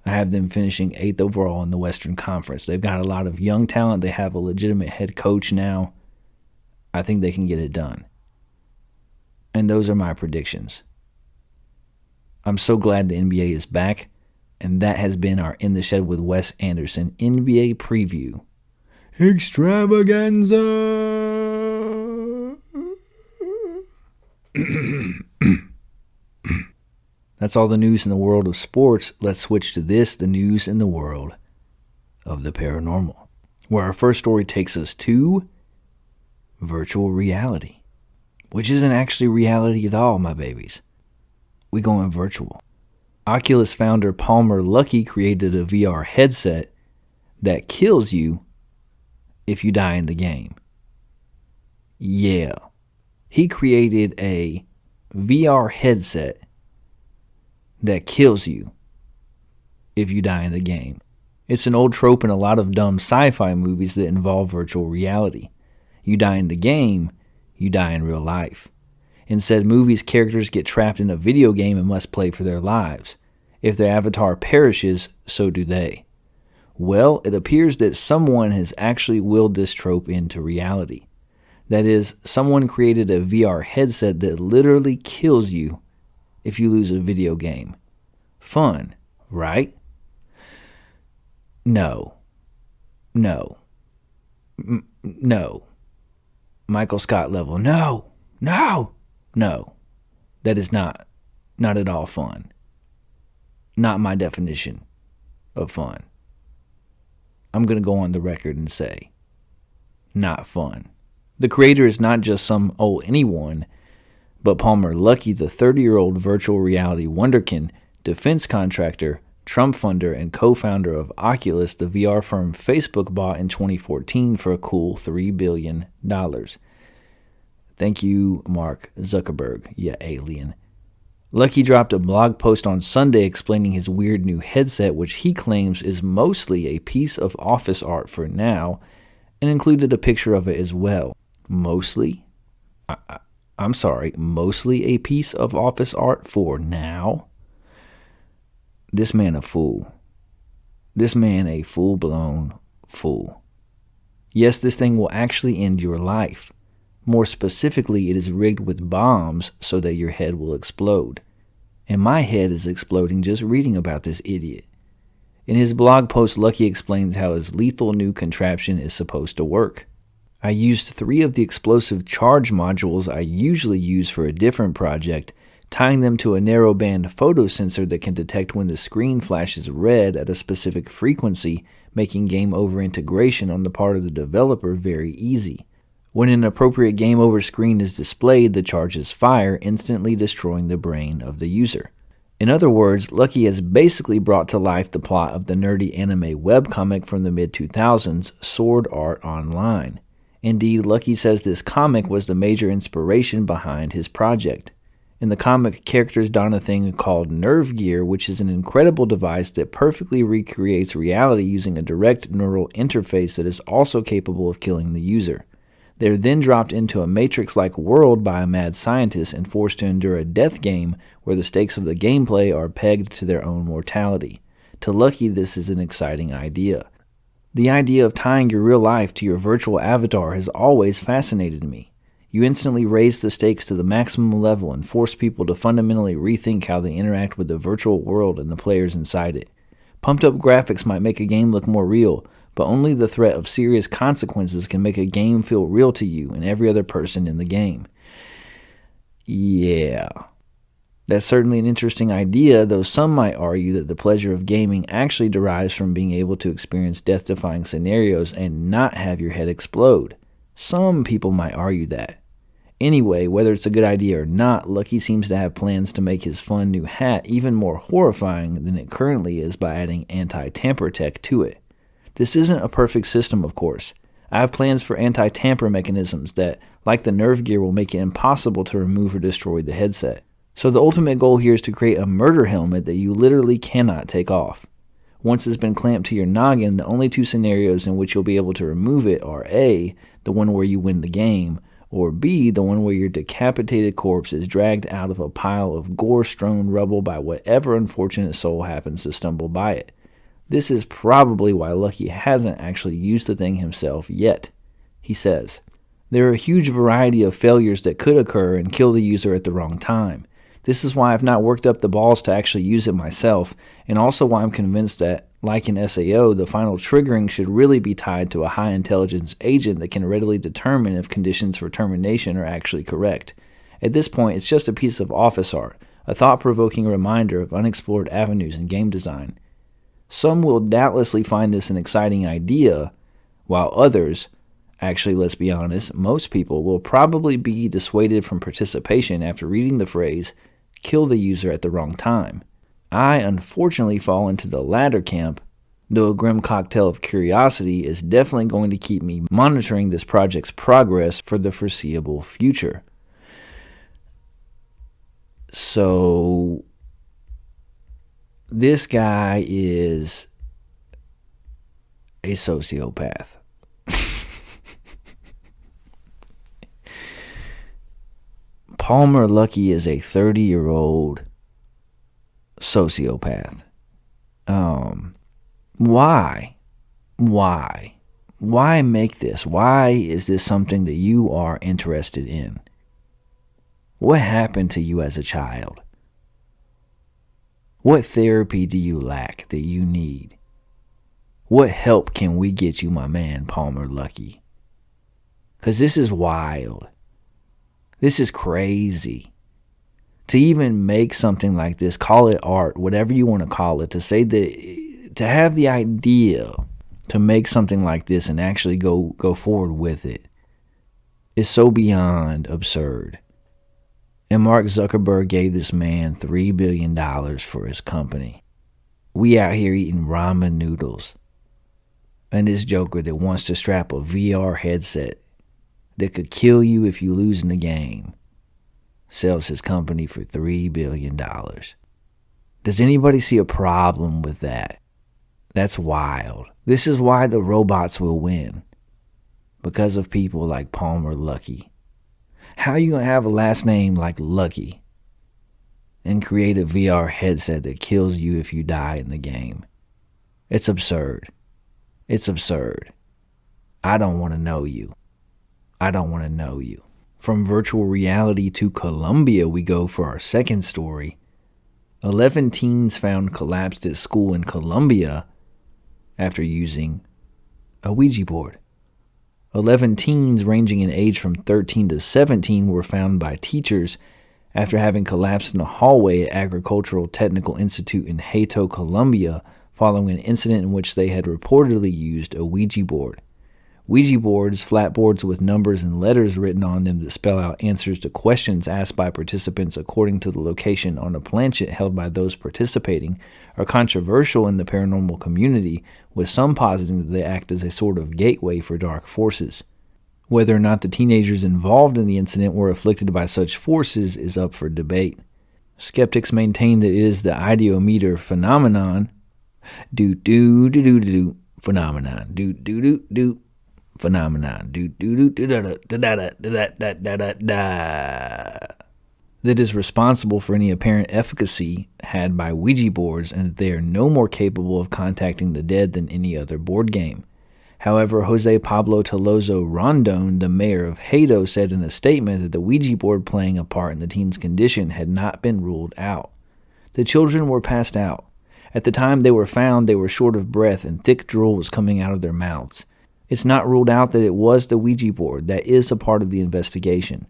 I have them finishing 8th overall in the Western Conference. They've got a lot of young talent. They have a legitimate head coach now. I think they can get it done. And those are my predictions. I'm so glad the NBA is back. And that has been our In the Shed with Wes Anderson NBA preview. Extravaganza! That's all the news in the world of sports. Let's switch to this, the news in the world of the paranormal, where our first story takes us to virtual reality, which isn't actually reality at all, my babies. We going virtual. Oculus founder Palmer Luckey created a VR headset that kills you if you die in the game. Yeah. He created a VR headset that kills you if you die in the game. It's an old trope in a lot of dumb sci-fi movies that involve virtual reality. You die in the game, you die in real life. In said movies, characters get trapped in a video game and must play for their lives. If their avatar perishes, so do they. Well, it appears that someone has actually willed this trope into reality. That is, someone created a VR headset that literally kills you if you lose a video game. Fun, right? No. Michael Scott level. No. That is not at all fun. Not my definition of fun. I'm going to go on the record and say, not fun. The creator is not just some old anyone, but Palmer Luckey, the 30-year-old virtual reality wonderkin, defense contractor, Trump funder, and co-founder of Oculus, the VR firm Facebook bought in 2014 for a cool $3 billion. Thank you, Mark Zuckerberg, ya alien. Luckey dropped a blog post on Sunday explaining his weird new headset, which he claims is mostly a piece of office art for now, and included a picture of it as well. Mostly? I'm sorry, mostly a piece of office art for now? This man a fool. This man a full-blown fool. Yes, this thing will actually end your life. More specifically, it is rigged with bombs so that your head will explode. And my head is exploding just reading about this idiot. In his blog post, Luckey explains how his lethal new contraption is supposed to work. I used 3 of the explosive charge modules I usually use for a different project, tying them to a narrowband photo sensor that can detect when the screen flashes red at a specific frequency, making game over integration on the part of the developer very easy. When an appropriate game over screen is displayed, the charges fire, instantly destroying the brain of the user. In other words, Luckey has basically brought to life the plot of the nerdy anime webcomic from the mid-2000s, Sword Art Online. Indeed, Luckey says this comic was the major inspiration behind his project. In the comic, characters don a thing called nerve gear, which is an incredible device that perfectly recreates reality using a direct neural interface that is also capable of killing the user. They are then dropped into a Matrix-like world by a mad scientist and forced to endure a death game where the stakes of the gameplay are pegged to their own mortality. To Luckey, this is an exciting idea. The idea of tying your real life to your virtual avatar has always fascinated me. You instantly raise the stakes to the maximum level and force people to fundamentally rethink how they interact with the virtual world and the players inside it. Pumped-up graphics might make a game look more real, but only the threat of serious consequences can make a game feel real to you and every other person in the game. Yeah. That's certainly an interesting idea, though some might argue that the pleasure of gaming actually derives from being able to experience death-defying scenarios and not have your head explode. Some people might argue that. Anyway, whether it's a good idea or not, Luckey seems to have plans to make his fun new hat even more horrifying than it currently is by adding anti-tamper tech to it. This isn't a perfect system, of course. I have plans for anti-tamper mechanisms that, like the nerve gear, will make it impossible to remove or destroy the headset. So the ultimate goal here is to create a murder helmet that you literally cannot take off. Once it's been clamped to your noggin, the only 2 scenarios in which you'll be able to remove it are A, the one where you win the game, or B, the one where your decapitated corpse is dragged out of a pile of gore-strewn rubble by whatever unfortunate soul happens to stumble by it. This is probably why Luckey hasn't actually used the thing himself yet. He says, "There are a huge variety of failures that could occur and kill the user at the wrong time. This is why I've not worked up the balls to actually use it myself, and also why I'm convinced that, like in SAO, the final triggering should really be tied to a high-intelligence agent that can readily determine if conditions for termination are actually correct. At this point, it's just a piece of office art, a thought-provoking reminder of unexplored avenues in game design. Some will doubtlessly find this an exciting idea, while others, actually let's be honest, most people will probably be dissuaded from participation after reading the phrase, 'kill the user at the wrong time.' I unfortunately fall into the latter camp, though a grim cocktail of curiosity is definitely going to keep me monitoring this project's progress for the foreseeable future." So, this guy is a sociopath. Palmer Luckey is a 30-year-old sociopath. Why? Why make this? Why is this something that you are interested in? What happened to you as a child? What therapy do you lack that you need? What help can we get you, my man, Palmer Luckey? Because this is wild. This is crazy. To even make something like this, call it art, whatever you want to call it, to say that, to have the idea to make something like this and actually go forward with it is so beyond absurd. And Mark Zuckerberg gave this man $3 billion for his company. We out here eating ramen noodles. And this joker that wants to strap a VR headset that could kill you if you lose in the game sells his company for $3 billion. Does anybody see a problem with that? That's wild. This is why the robots will win. Because of people like Palmer Luckey. How are you going to have a last name like Lucky and create a VR headset that kills you if you die in the game? It's absurd. It's absurd. I don't want to know you. I don't want to know you. From virtual reality to Colombia, we go for our second story. 11 teens found collapsed at school in Colombia after using a Ouija board. 11 teens ranging in age from 13 to 17 were found by teachers after having collapsed in a hallway at Agricultural Technical Institute in Hato, Colombia, following an incident in which they had reportedly used a Ouija board. Ouija boards, flat boards with numbers and letters written on them that spell out answers to questions asked by participants according to the location on a planchet held by those participating, are controversial in the paranormal community, with some positing that they act as a sort of gateway for dark forces. Whether or not the teenagers involved in the incident were afflicted by such forces is up for debate. Skeptics maintain that it is the ideometer phenomenon, phenomenon, phenomenon, that is responsible for any apparent efficacy had by Ouija boards, and that they are no more capable of contacting the dead than any other board game. However, Jose Pablo Tolozo Rondon, the mayor of Hato, said in a statement that the Ouija board playing a part in the teen's condition had not been ruled out. The children were passed out. At the time they were found, they were short of breath and thick drool was coming out of their mouths. It's not ruled out that it was the Ouija board. That is a part of the investigation.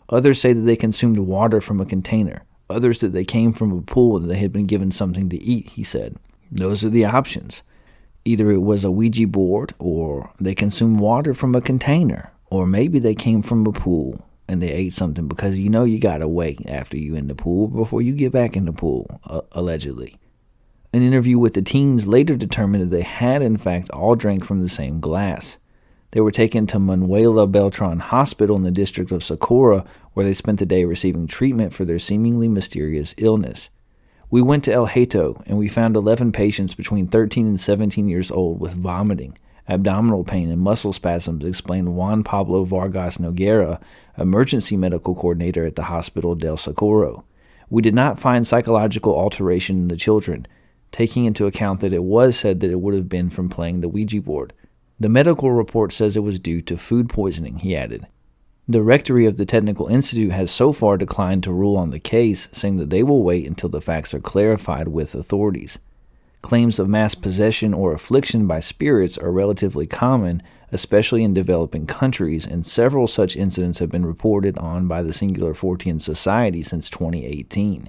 Others say that they consumed water from a container. Others that they came from a pool and they had been given something to eat, he said. Those are the options. Either it was a Ouija board, or they consumed water from a container, or maybe they came from a pool and they ate something, because you know you gotta wait after you in the pool before you get back in the pool, allegedly. An interview with the teens later determined that they had in fact all drank from the same glass. They were taken to Manuela Beltran Hospital in the district of Socorro, where they spent the day receiving treatment for their seemingly mysterious illness. We went to El Hato, and we found 11 patients between 13 and 17 years old with vomiting, abdominal pain, and muscle spasms, explained Juan Pablo Vargas Noguera, emergency medical coordinator at the Hospital del Socorro. We did not find psychological alteration in the children, taking into account that it was said that it would have been from playing the Ouija board. The medical report says it was due to food poisoning, he added. The rectory of the Technical Institute has so far declined to rule on the case, saying that they will wait until the facts are clarified with authorities. Claims of mass possession or affliction by spirits are relatively common, especially in developing countries, and several such incidents have been reported on by the Singular Fortean Society since 2018.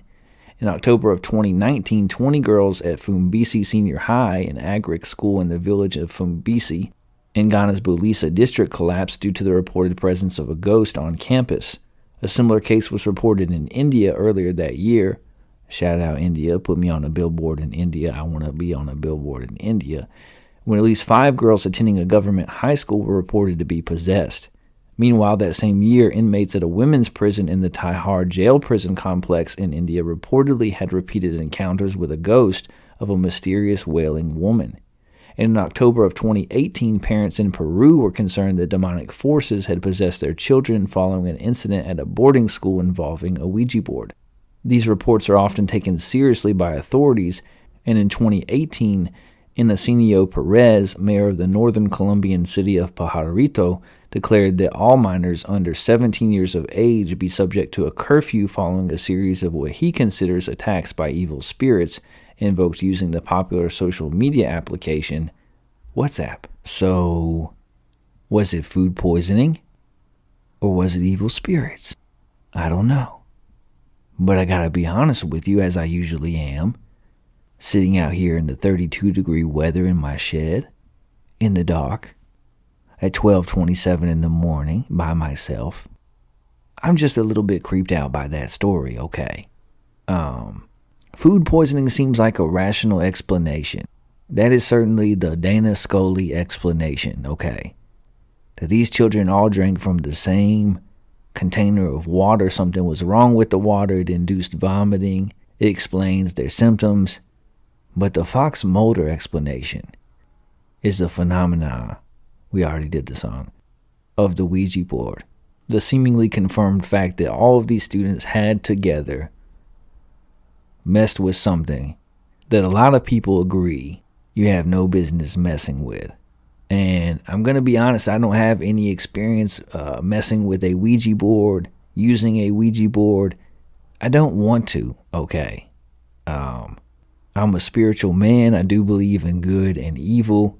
In October of 2019, 20 girls at Fumbisi Senior High, an agric school in the village of Fumbisi, in Ghana's Bulisa district, collapsed due to the reported presence of a ghost on campus. A similar case was reported in India earlier that year. Shout out India, put me on a billboard in India. I want to be on a billboard in India. When at least 5 girls attending a government high school were reported to be possessed. Meanwhile, that same year, inmates at a women's prison in the Tihar jail prison complex in India reportedly had repeated encounters with a ghost of a mysterious wailing woman. And in October of 2018, parents in Peru were concerned that demonic forces had possessed their children following an incident at a boarding school involving a Ouija board. These reports are often taken seriously by authorities, and in 2018, Inacinio Perez, mayor of the northern Colombian city of Pajarito, declared that all minors under 17 years of age be subject to a curfew following a series of what he considers attacks by evil spirits invoked using the popular social media application WhatsApp. So, was it food poisoning? Or was it evil spirits? I don't know. But I gotta be honest with you, as I usually am, sitting out here in the 32-degree weather in my shed, in the dark, at 12:27 in the morning, by myself. I'm just a little bit creeped out by that story, okay? Food poisoning seems like a rational explanation. That is certainly the Dana Scully explanation, okay? That these children all drank from the same container of water. Something was wrong with the water. It induced vomiting. It explains their symptoms. But the Fox Mulder explanation is the phenomena, we already did the song, of the Ouija board. The seemingly confirmed fact that all of these students had together messed with something that a lot of people agree you have no business messing with. And I'm going to be honest, I don't have any experience messing with a Ouija board, using a Ouija board. I don't want to, okay? I'm a spiritual man. I do believe in good and evil.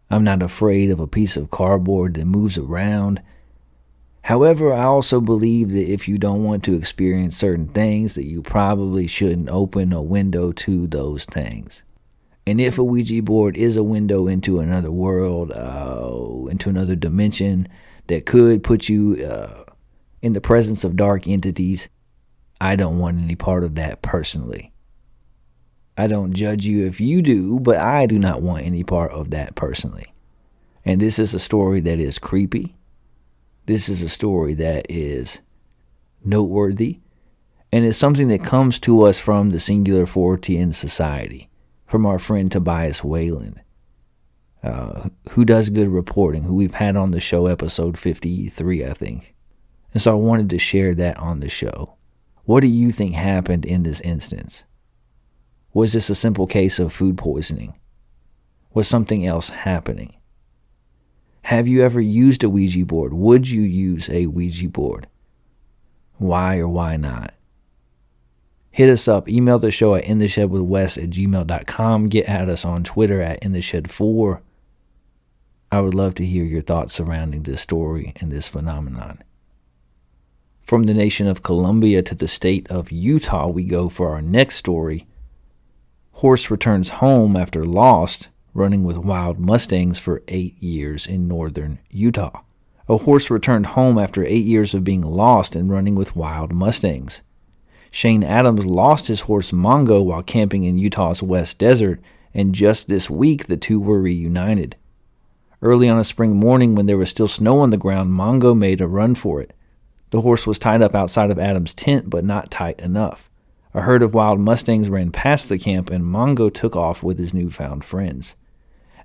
I'm not afraid of a piece of cardboard that moves around. However, I also believe that if you don't want to experience certain things, that you probably shouldn't open a window to those things. And if a Ouija board is a window into another world, into another dimension that could put you in the presence of dark entities, I don't want any part of that personally. I don't judge you if you do, but I do not want any part of that personally. And this is a story that is creepy. This is a story that is noteworthy. And it's something that comes to us from the Singular Fortean Society, from our friend Tobias Wayland, who does good reporting, who we've had on the show, episode 53, I think. And so I wanted to share that on the show. What do you think happened in this instance? Was this a simple case of food poisoning? Was something else happening? Have you ever used a Ouija board? Would you use a Ouija board? Why or why not? Hit us up. Email the show at intheshedwithwes@gmail.com. Get at us on Twitter at intheshed4. I would love to hear your thoughts surrounding this story and this phenomenon. From the nation of Colombia to the state of Utah, we go for our next story. Horse returns home after lost, running with wild Mustangs for 8 years in northern Utah. A horse returned home after 8 years of being lost and running with wild Mustangs. Shane Adams lost his horse Mongo while camping in Utah's West Desert, and just this week the two were reunited. Early on a spring morning when there was still snow on the ground, Mongo made a run for it. The horse was tied up outside of Adams' tent, but not tight enough. A herd of wild Mustangs ran past the camp, and Mongo took off with his newfound friends.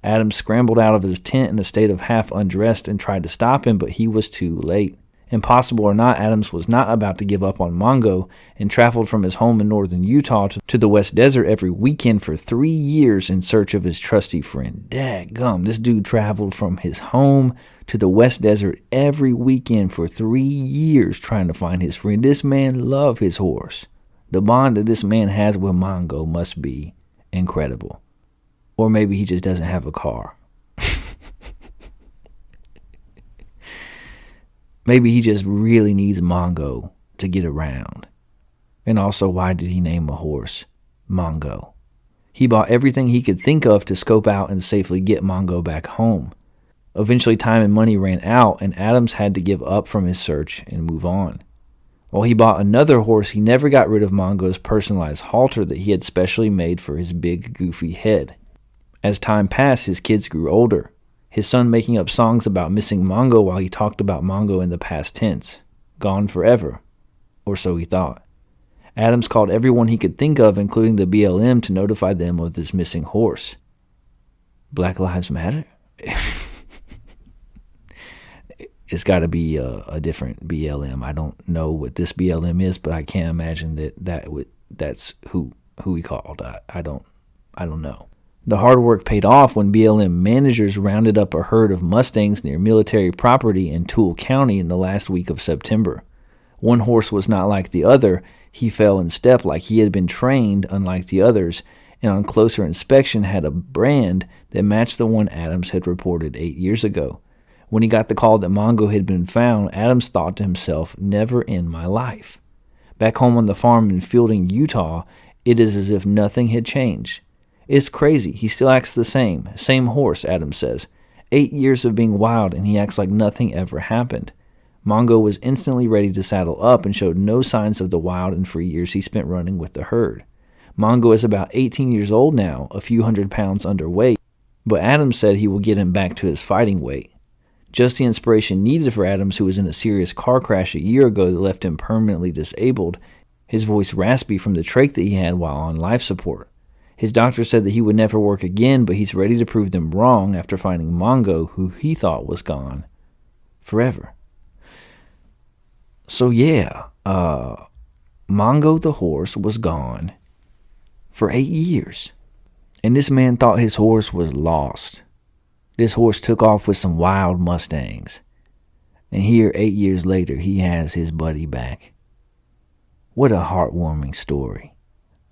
Adams scrambled out of his tent in a state of half undressed and tried to stop him, but he was too late. Impossible or not, Adams was not about to give up on Mongo and traveled from his home in northern Utah to the West Desert every weekend for 3 years in search of his trusty friend. Dadgum, this dude traveled from his home to the West Desert every weekend for 3 years trying to find his friend. This man loved his horse. The bond that this man has with Mongo must be incredible. Or maybe he just doesn't have a car. Maybe he just really needs Mongo to get around. And also, why did he name a horse Mongo? He bought everything he could think of to scope out and safely get Mongo back home. Eventually, time and money ran out, and Adams had to give up from his search and move on. While he bought another horse, he never got rid of Mongo's personalized halter that he had specially made for his big, goofy head. As time passed, his kids grew older, his son making up songs about missing Mongo while he talked about Mongo in the past tense. Gone forever. Or so he thought. Adams called everyone he could think of, including the BLM, to notify them of this missing horse. Black Lives Matter? It's got to be a different BLM. I don't know what this BLM is, but I can't imagine that's who he called. I don't know. The hard work paid off when BLM managers rounded up a herd of Mustangs near military property in Toole County in the last week of September. One horse was not like the other. He fell in step like he had been trained, unlike the others, and on closer inspection had a brand that matched the one Adams had reported 8 years ago. When he got the call that Mongo had been found, Adams thought to himself, never in my life. Back home on the farm in Fielding, Utah, it is as if nothing had changed. It's crazy. He still acts the same. Same horse, Adams says. 8 years of being wild, and he acts like nothing ever happened. Mongo was instantly ready to saddle up and showed no signs of the wild and free years he spent running with the herd. Mongo is about 18 years old now, a few hundred pounds underweight, but Adams said he will get him back to his fighting weight. Just the inspiration needed for Adams, who was in a serious car crash a year ago that left him permanently disabled, his voice raspy from the trach that he had while on life support. His doctor said that he would never work again, but he's ready to prove them wrong after finding Mongo, who he thought was gone forever. So yeah, Mongo the horse was gone for 8 years. And this man thought his horse was lost. This horse took off with some wild Mustangs. And here, 8 years later, he has his buddy back. What a heartwarming story.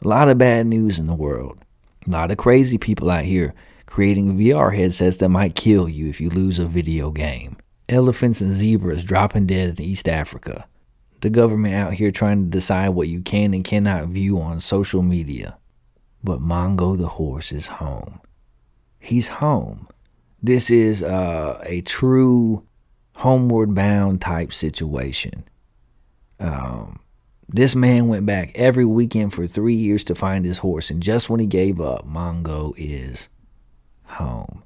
A lot of bad news in the world. A lot of crazy people out here creating VR headsets that might kill you if you lose a video game. Elephants and zebras dropping dead in East Africa. The government out here trying to decide what you can and cannot view on social media. But Mongo the horse is home. He's home. This is a true homeward bound type situation. This man went back every weekend for 3 years to find his horse, and just when he gave up, Mongo is home.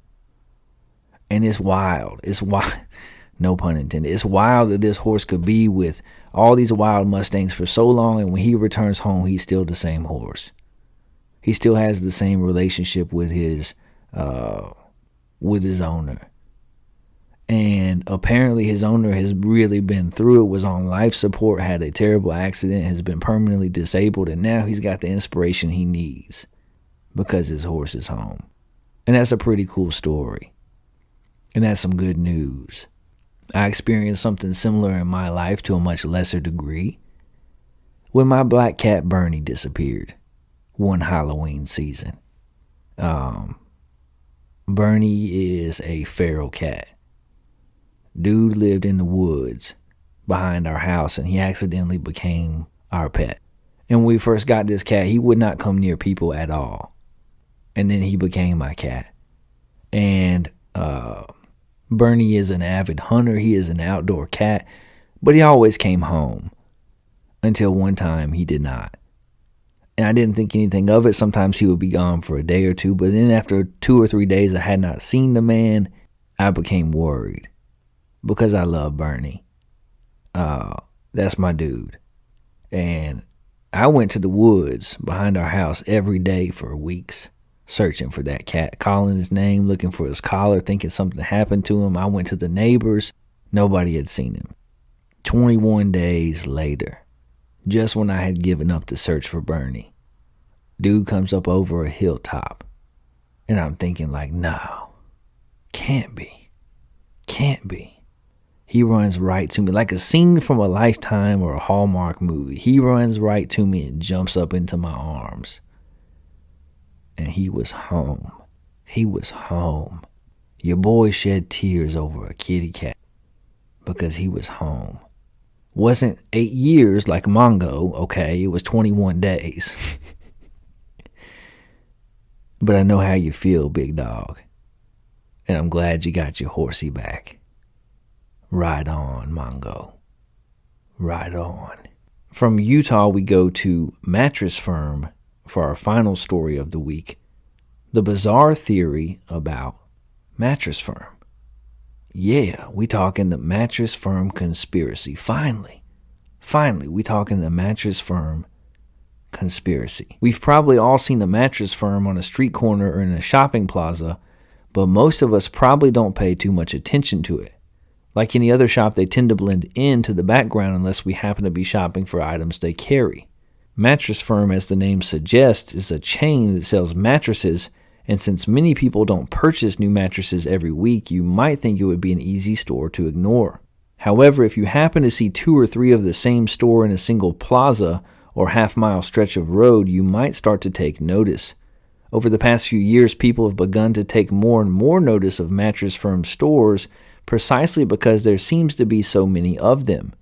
And it's wild. It's wild. No pun intended. It's wild that this horse could be with all these wild Mustangs for so long, and when he returns home, he's still the same horse. He still has the same relationship with his owner. And apparently his owner has really been through it, was on life support, had a terrible accident, has been permanently disabled, and now he's got the inspiration he needs because his horse is home. And that's a pretty cool story. And that's some good news. I experienced something similar in my life to a much lesser degree when my black cat Bernie disappeared one Halloween season. Bernie is a feral cat. Dude lived in the woods behind our house, and he accidentally became our pet. And when we first got this cat, he would not come near people at all. And then he became my cat. And Bernie is an avid hunter. He is an outdoor cat, but he always came home until one time he did not. And I didn't think anything of it. Sometimes he would be gone for a day or two, but then after 2 or 3 days I had not seen the man, I became worried because I love Bernie. That's my dude. And I went to the woods behind our house every day for weeks, searching for that cat, calling his name, looking for his collar, thinking something happened to him. I went to the neighbors. Nobody had seen him. 21 days later, just when I had given up the search for Bernie, dude comes up over a hilltop. And I'm thinking like, no, can't be. He runs right to me like a scene from a Lifetime or a Hallmark movie. He runs right to me and jumps up into my arms. And he was home. He was home. Your boy shed tears over a kitty cat because he was home. Wasn't 8 years like Mongo, okay? It was 21 days. But I know how you feel, big dog. And I'm glad you got your horsey back. Right on, Mongo. Right on. From Utah, we go to Mattress Firm for our final story of the week. The bizarre theory about Mattress Firm. Yeah, we talking the Mattress Firm Conspiracy. Finally, we talking the Mattress Firm Conspiracy. We've probably all seen a mattress firm on a street corner or in a shopping plaza, but most of us probably don't pay too much attention to it. Like any other shop, they tend to blend into the background unless we happen to be shopping for items they carry. Mattress Firm, as the name suggests, is a chain that sells mattresses, and since many people don't purchase new mattresses every week, you might think it would be an easy store to ignore. However, if you happen to see 2 or 3 of the same store in a single plaza or half-mile stretch of road, you might start to take notice. Over the past few years, people have begun to take more and more notice of Mattress Firm stores, precisely because there seems to be so many of them.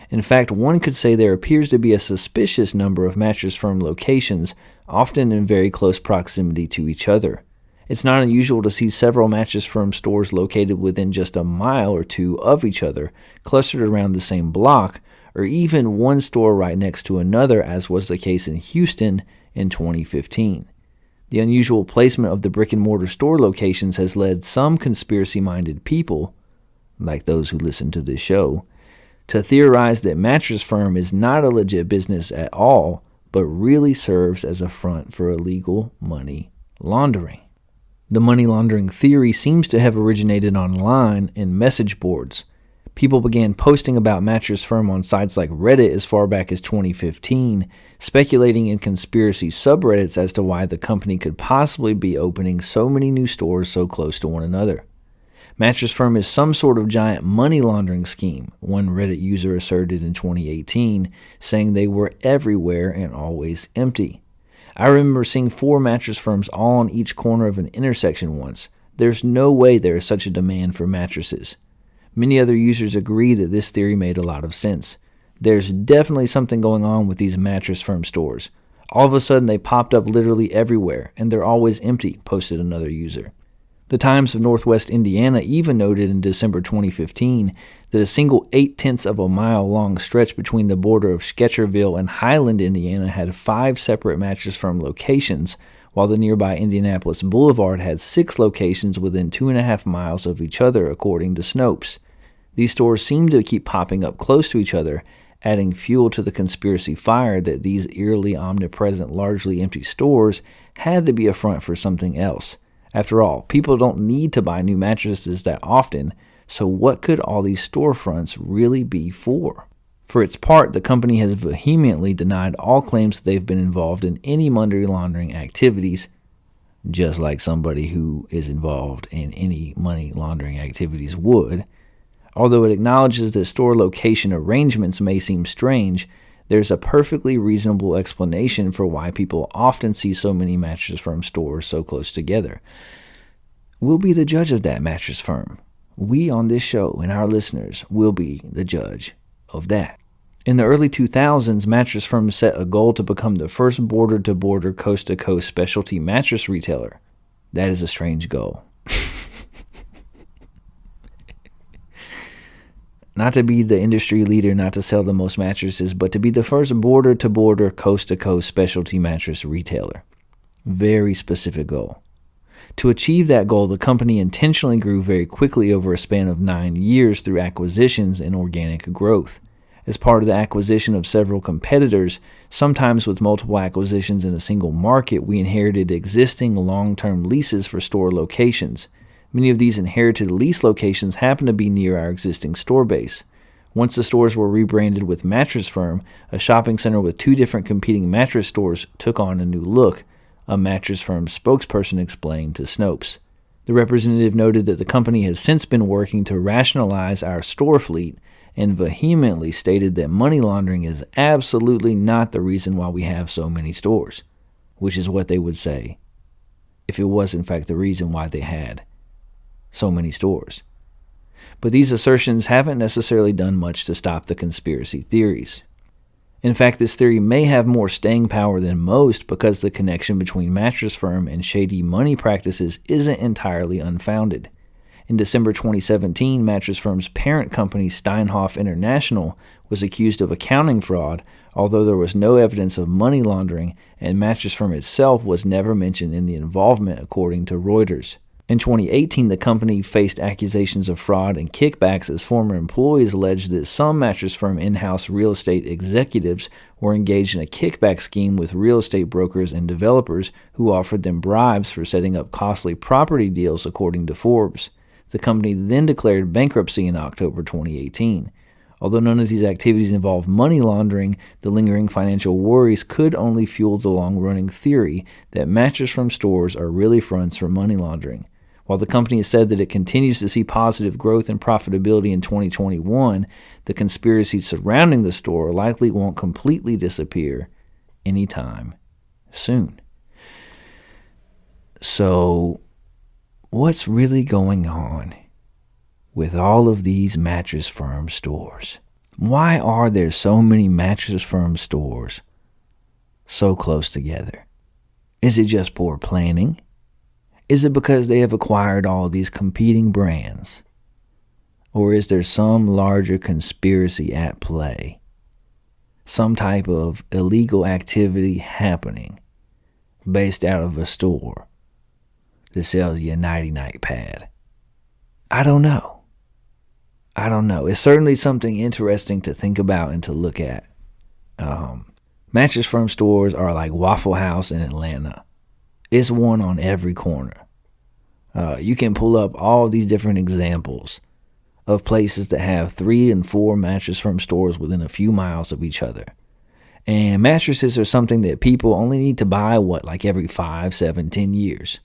In fact, one could say there appears to be a suspicious number of Mattress Firm locations, often in very close proximity to each other. It's not unusual to see several Mattress Firm stores located within just a mile or two of each other, clustered around the same block, or even one store right next to another, as was the case in Houston in 2015. The unusual placement of the brick-and-mortar store locations has led some conspiracy-minded people, like those who listen to this show, to theorize that Mattress Firm is not a legit business at all, but really serves as a front for illegal money laundering. The money laundering theory seems to have originated online in message boards. People began posting about Mattress Firm on sites like Reddit as far back as 2015, speculating in conspiracy subreddits as to why the company could possibly be opening so many new stores so close to one another. Mattress Firm is some sort of giant money laundering scheme, one Reddit user asserted in 2018, saying they were everywhere and always empty. I remember seeing 4 Mattress Firms all on each corner of an intersection once. There's no way there is such a demand for mattresses. Many other users agree that this theory made a lot of sense. There's definitely something going on with these Mattress Firm stores. All of a sudden they popped up literally everywhere, and they're always empty, posted another user. The Times of Northwest Indiana even noted in December 2015 that a single 0.8 of a mile long stretch between the border of Sketcherville and Highland, Indiana had 5 separate Mattress Firm locations, while the nearby Indianapolis Boulevard had 6 locations within 2.5 miles of each other, according to Snopes. These stores seem to keep popping up close to each other, adding fuel to the conspiracy fire that these eerily omnipresent, largely empty stores had to be a front for something else. After all, people don't need to buy new mattresses that often, so what could all these storefronts really be for? For its part, the company has vehemently denied all claims that they've been involved in any money laundering activities, just like somebody who is involved in any money laundering activities would. Although it acknowledges that store location arrangements may seem strange, there's a perfectly reasonable explanation for why people often see so many Mattress Firm stores so close together. We'll be the judge of that, Mattress Firm. We on this show and our listeners will be the judge of that. In the early 2000s, Mattress Firm set a goal to become the first border-to-border, coast-to-coast specialty mattress retailer. That is a strange goal. Not to be the industry leader, not to sell the most mattresses, but to be the first border-to-border, coast-to-coast specialty mattress retailer. Very specific goal. To achieve that goal, the company intentionally grew very quickly over a span of 9 years through acquisitions and organic growth. As part of the acquisition of several competitors, sometimes with multiple acquisitions in a single market, we inherited existing long-term leases for store locations. Many of these inherited lease locations happen to be near our existing store base. Once the stores were rebranded with Mattress Firm, a shopping center with 2 different competing mattress stores took on a new look, a Mattress Firm spokesperson explained to Snopes. The representative noted that the company has since been working to rationalize our store fleet and vehemently stated that money laundering is absolutely not the reason why we have so many stores, which is what they would say if it was in fact the reason why they had so many stores. But these assertions haven't necessarily done much to stop the conspiracy theories. In fact, this theory may have more staying power than most because the connection between Mattress Firm and shady money practices isn't entirely unfounded. In December 2017, Mattress Firm's parent company Steinhoff International was accused of accounting fraud, although there was no evidence of money laundering, and Mattress Firm itself was never mentioned in the involvement, according to Reuters. In 2018, the company faced accusations of fraud and kickbacks as former employees alleged that some Mattress Firm in-house real estate executives were engaged in a kickback scheme with real estate brokers and developers who offered them bribes for setting up costly property deals, according to Forbes. The company then declared bankruptcy in October 2018. Although none of these activities involve money laundering, the lingering financial worries could only fuel the long-running theory that Mattress Firm stores are really fronts for money laundering. While the company has said that it continues to see positive growth and profitability in 2021, the conspiracy surrounding the store likely won't completely disappear anytime soon. So, what's really going on with all of these Mattress Firm stores? Why are there so many Mattress Firm stores so close together? Is it just poor planning? Is it because they have acquired all these competing brands? Or is there some larger conspiracy at play? Some type of illegal activity happening based out of a store that sells you a nighty-night pad? I don't know. It's certainly something interesting to think about and to look at. Mattress Firm stores are like Waffle House in Atlanta. It's one on every corner. You can pull up all these different examples of places that have 3 and 4 Mattress Firm stores within a few miles of each other. And mattresses are something that people only need to buy, like every 5, 7, 10 years.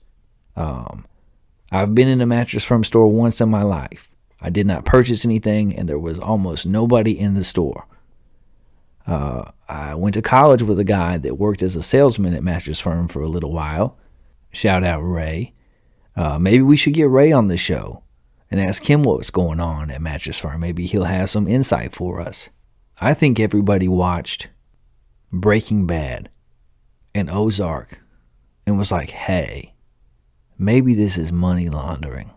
I've been in a Mattress Firm store once in my life. I did not purchase anything, and there was almost nobody in the store. I went to college with a guy that worked as a salesman at Mattress Firm for a little while. Shout out Ray. Maybe we should get Ray on the show and ask him what's going on at Mattress Firm. Maybe he'll have some insight for us. I think everybody watched Breaking Bad and Ozark and was like, hey, maybe this is money laundering.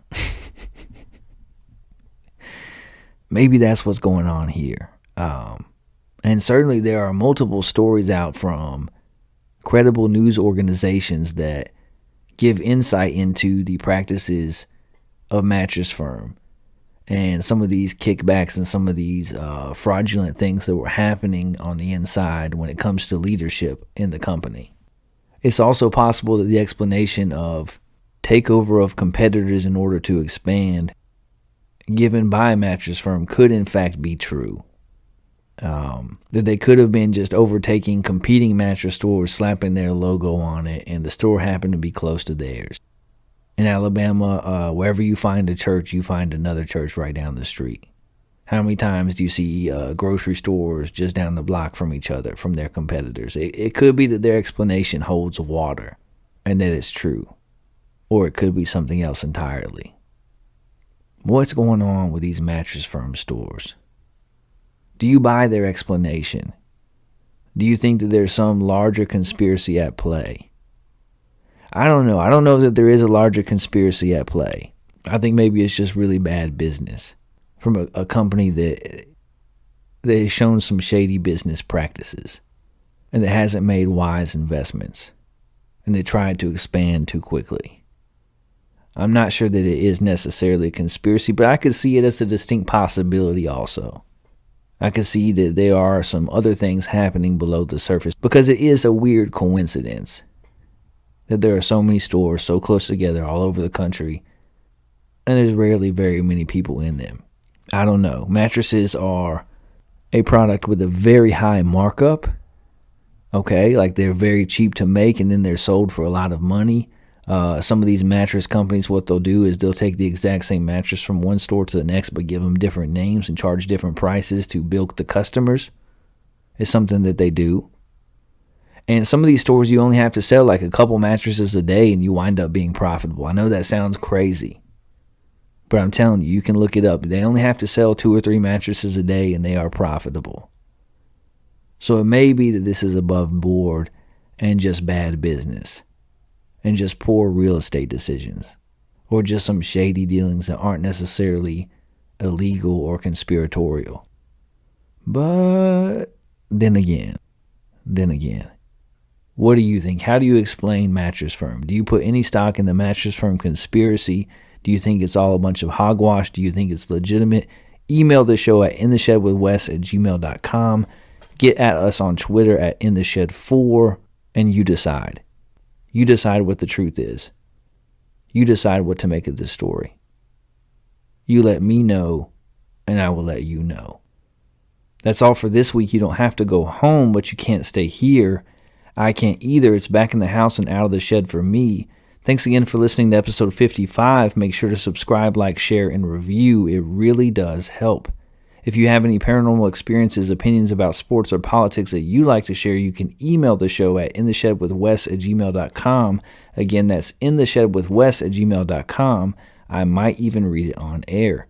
Maybe that's what's going on here. And certainly there are multiple stories out from credible news organizations that give insight into the practices of Mattress Firm and some of these kickbacks and some of these fraudulent things that were happening on the inside when it comes to leadership in the company. It's also possible that the explanation of takeover of competitors in order to expand given by Mattress Firm could in fact be true. That they could have been just overtaking competing mattress stores, slapping their logo on it, and the store happened to be close to theirs. In Alabama, wherever you find a church, you find another church right down the street. How many times do you see grocery stores just down the block from each other, from their competitors? It could be that their explanation holds water and that it's true. Or it could be something else entirely. What's going on with these Mattress Firm stores? Do you buy their explanation? Do you think that there's some larger conspiracy at play? I don't know. I don't know that there is a larger conspiracy at play. I think maybe it's just really bad business from a company that has shown some shady business practices and that hasn't made wise investments and they tried to expand too quickly. I'm not sure that it is necessarily a conspiracy, but I could see it as a distinct possibility also. I could see that there are some other things happening below the surface because it is a weird coincidence that there are so many stores so close together all over the country and there's rarely very many people in them. I don't know. Mattresses are a product with a very high markup. Okay, like they're very cheap to make and then they're sold for a lot of money. Some of these mattress companies, what they'll do is they'll take the exact same mattress from one store to the next, but give them different names and charge different prices to bilk the customers. It's something that they do. And some of these stores, you only have to sell like a couple mattresses a day and you wind up being profitable. I know that sounds crazy, but I'm telling you, you can look it up. They only have to sell 2 or 3 mattresses a day and they are profitable. So it may be that this is above board and just bad business. And just poor real estate decisions, or just some shady dealings that aren't necessarily illegal or conspiratorial. But then again, what do you think? How do you explain Mattress Firm? Do you put any stock in the Mattress Firm conspiracy? Do you think it's all a bunch of hogwash? Do you think it's legitimate? Email the show at intheshedwithwes@gmail.com. Get at us on Twitter at intheshed4, and you decide. You decide what the truth is. You decide what to make of this story. You let me know, and I will let you know. That's all for this week. You don't have to go home, but you can't stay here. I can't either. It's back in the house and out of the shed for me. Thanks again for listening to episode 55. Make sure to subscribe, like, share, and review. It really does help. If you have any paranormal experiences, opinions about sports, or politics that you'd like to share, you can email the show at intheshedwithwes@gmail.com. Again, that's intheshedwithwes@gmail.com. I might even read it on air.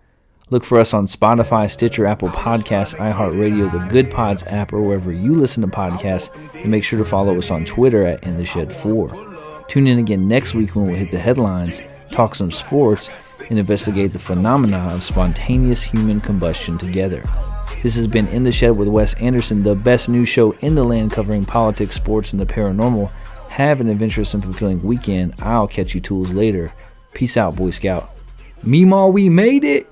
Look for us on Spotify, Stitcher, Apple Podcasts, iHeartRadio, the Good Pods app, or wherever you listen to podcasts. And make sure to follow us on Twitter at InTheShed4. Tune in again next week when we'll hit the headlines, talk some sports, and investigate the phenomena of spontaneous human combustion together. This has been In the Shed with Wes Anderson, the best news show in the land covering politics, sports, and the paranormal. Have an adventurous and fulfilling weekend. I'll catch you tools later. Peace out, Boy Scout. Meemaw, we made it!